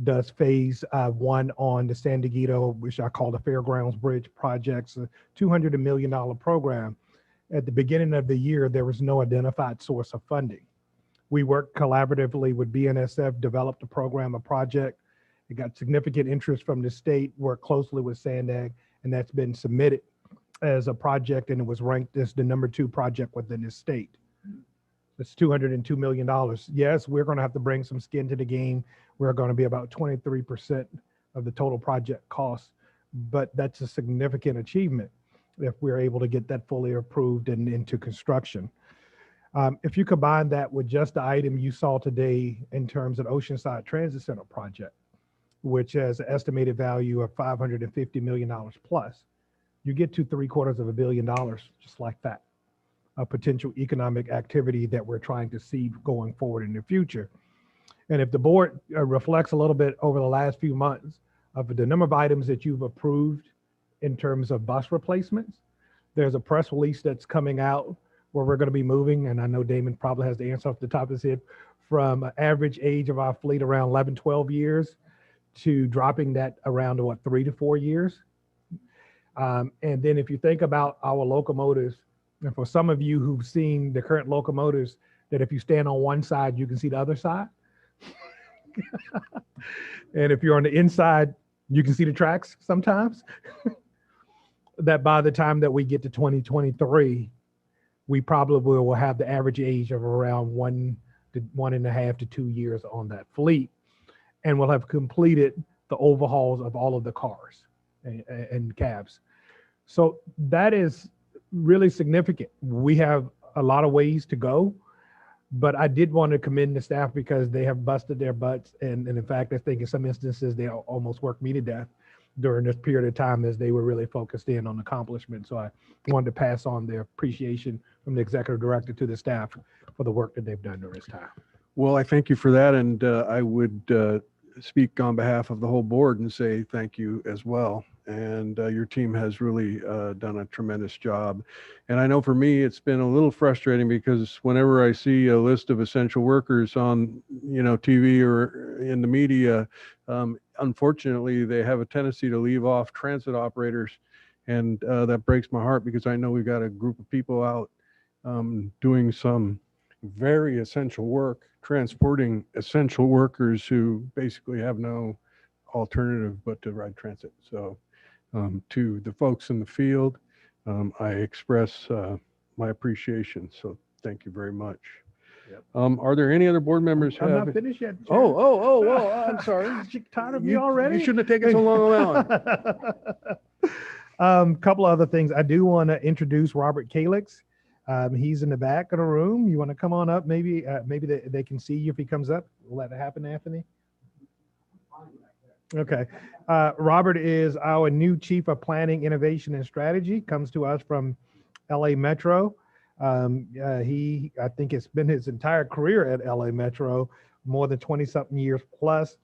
does phase 1 on the San Diego, which I call the Fairgrounds Bridge projects, a $200 million program. At the beginning of the year, there was no identified source of funding. We worked collaboratively with BNSF, developed a program, a project. It got significant interest from the state, worked closely with SANDAG, and that's been submitted. as a project, and it was ranked as the #2 project within the state. It's $202 million. Yes, we're going to have to bring some skin to the game. We're going to be about 23% of the total project cost, but that's a significant achievement if we're able to get that fully approved and into construction. If you combine that with just the item you saw today in terms of Oceanside Transit Center project, which has an estimated value of $550 million plus, you get to $750 million just like that, a potential economic activity that we're trying to see going forward in the future. And if the board reflects a little bit over the last few months of the number of items that you've approved in terms of bus replacements, there's a press release that's coming out where we're going to be moving, and I know Damon probably has the answer off the top of his head, from an average age of our fleet around 11, 12 years to dropping that around to 3 to 4 years. And then if you think about our locomotives, and for some of you who've seen the current locomotives, that if you stand on one side, you can see the other side. And if you're on the inside, you can see the tracks sometimes. That by the time that we get to 2023, we probably will have the average age of around 1 to 1.5 to 2 years on that fleet. And we'll have completed the overhauls of all of the cars and cabs. So that is really significant. We have a lot of ways to go, but I did want to commend the staff because they have busted their butts. And in fact, I think in some instances, they almost worked me to death during this period of time as they were really focused in on accomplishment. So I wanted to pass on their appreciation from the executive director to the staff for the work that they've done during this time. Well, I thank you for that. And I would speak on behalf of the whole board and say thank you as well. And your team has really done a tremendous job. And I know for me, it's been a little frustrating because whenever I see a list of essential workers on, TV or in the media, unfortunately, they have a tendency to leave off transit operators. And that breaks my heart because I know we've got a group of people out doing some very essential work, transporting essential workers who basically have no alternative but to ride transit. So to the folks in the field, I express my appreciation. So thank you very much. Yep. Are there any other board members? I'm not finished yet. Oh, I'm sorry. You tired of me already? You shouldn't have taken so long on that one. Couple other things. I do want to introduce Robert Calix. He's in the back of the room. You want to come on up? Maybe they can see you if he comes up. Will that happen, Anthony? Okay. Robert is our new Chief of Planning, Innovation, and Strategy. Comes to us from LA Metro. I think it's been his entire career at LA Metro, more than 20-something years plus.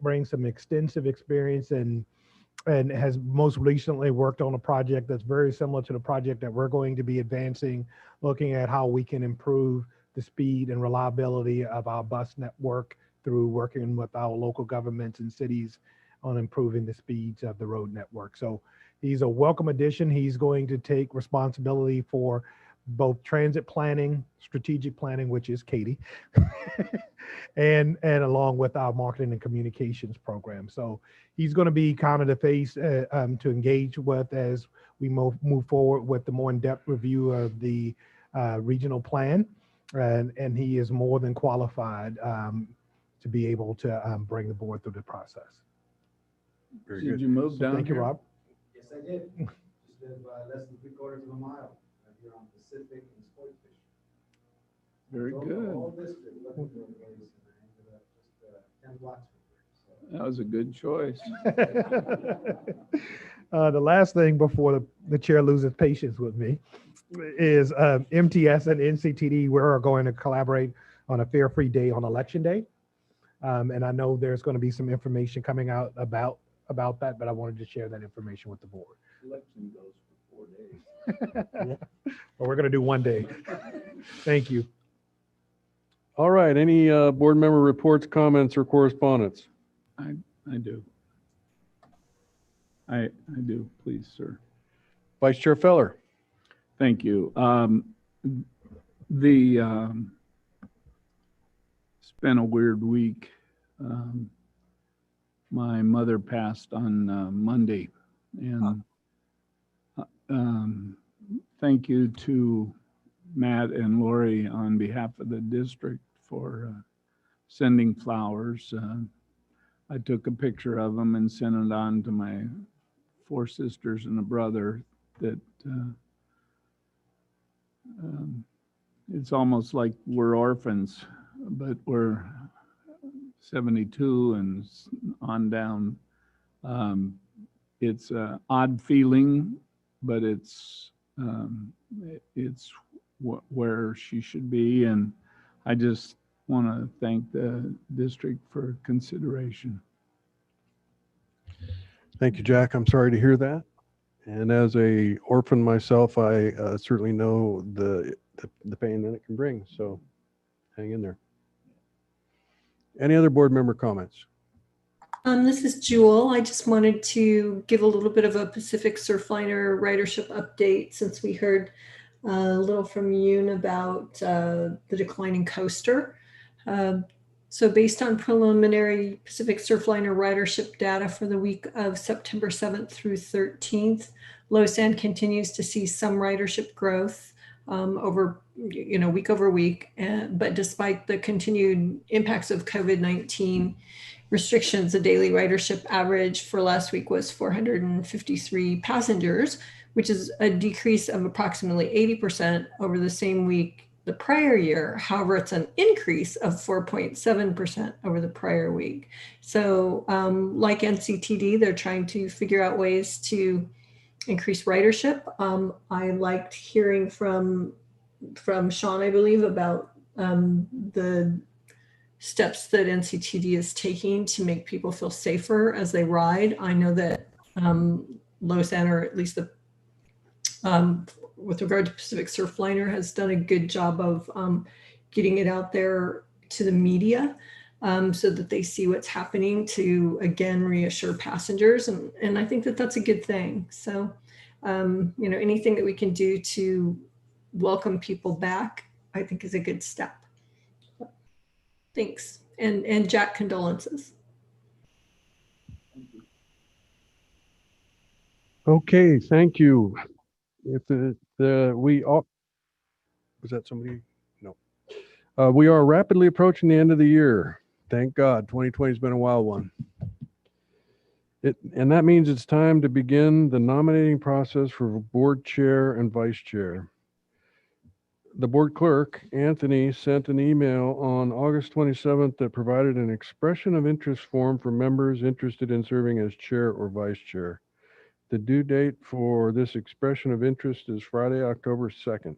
Brings some extensive experience and has most recently worked on a project that's very similar to the project that we're going to be advancing, looking at how we can improve the speed and reliability of our bus network through working with our local governments and cities on improving the speeds of the road network. So he's a welcome addition. He's going to take responsibility for both transit planning, strategic planning, which is Katie, and along with our marketing and communications program. So he's going to be kind of the face to engage with as we move forward with the more in-depth review of the regional plan. And he is more than qualified to be able to bring the board through the process. Very Did good. you move down Thank you, here? Rob. Yes, I did. Just live less than 3/4 of a mile right here on Pacific and Sportfish. Very Drove good. the whole district looking for a place, and I ended up just 10 blocks from here. That was a good choice. The last thing before the chair loses patience with me is MTS and NCTD. We're going to collaborate on a Fare Free Day on Election Day. And I know there's going to be some information coming out about that, but I wanted to share that information with the board. Election goes for 4 days. Well, we're going to do one day. Thank you. All right. Any board member reports, comments, or correspondence? I do. I do, please, sir. Vice Chair Feller. Thank you. It's been a weird week. My mother passed on Monday, and thank you to Matt and Lori on behalf of the district for sending flowers. I took a picture of them and sent it on to my 4 sisters and a brother that it's almost like we're orphans, but we're 72 and on down. It's an odd feeling, but it's where she should be. And I just want to thank the district for consideration. Thank you, Jack. I'm sorry to hear that. And as a orphan myself, I certainly know the pain that it can bring. So hang in there. Any other board member comments? This is Jewel. I just wanted to give a little bit of a Pacific Surfliner ridership update since we heard a little from Yoon about the declining coaster. So based on preliminary Pacific Surfliner ridership data for the week of September 7th through 13th, LoSAN continues to see some ridership growth over, week over week. But despite the continued impacts of COVID-19 restrictions, the daily ridership average for last week was 453 passengers, which is a decrease of approximately 80% over the same week the prior year. However, it's an increase of 4.7% over the prior week. So like NCTD, they're trying to figure out ways to increase ridership. I liked hearing from Sean, I believe, about the steps that NCTD is taking to make people feel safer as they ride. I know that LoSAN, or at least the with regard to Pacific Surfliner, has done a good job of getting it out there to the media so that they see what's happening to, again, reassure passengers. And I think that that's a good thing. So, anything that we can do to welcome people back, I think is a good step. Thanks. And Jack, condolences. Okay, thank you. If we all, was that somebody? No. We are rapidly approaching the end of the year. Thank God, 2020 has been a wild one. And that means it's time to begin the nominating process for board chair and vice chair. The board clerk, Anthony, sent an email on August 27th that provided an expression of interest form for members interested in serving as chair or vice chair. The due date for this expression of interest is Friday, October 2nd.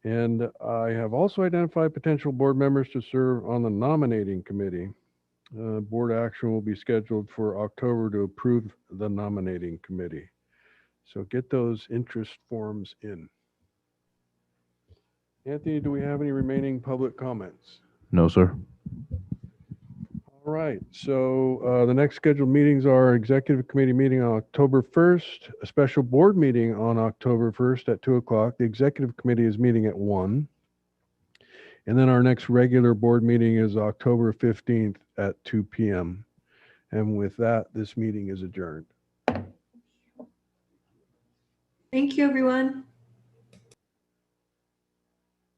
And I have also identified potential board members to serve on the nominating committee. Board action will be scheduled for October to approve the nominating committee. So get those interest forms in. Anthony, do we have any remaining public comments? No, sir. All right, so the next scheduled meetings are executive committee meeting on October 1st, a special board meeting on October 1st at 2 o'clock. The executive committee is meeting at 1. And then our next regular board meeting is October 15th at 2 p.m. And with that, this meeting is adjourned. Thank you, everyone.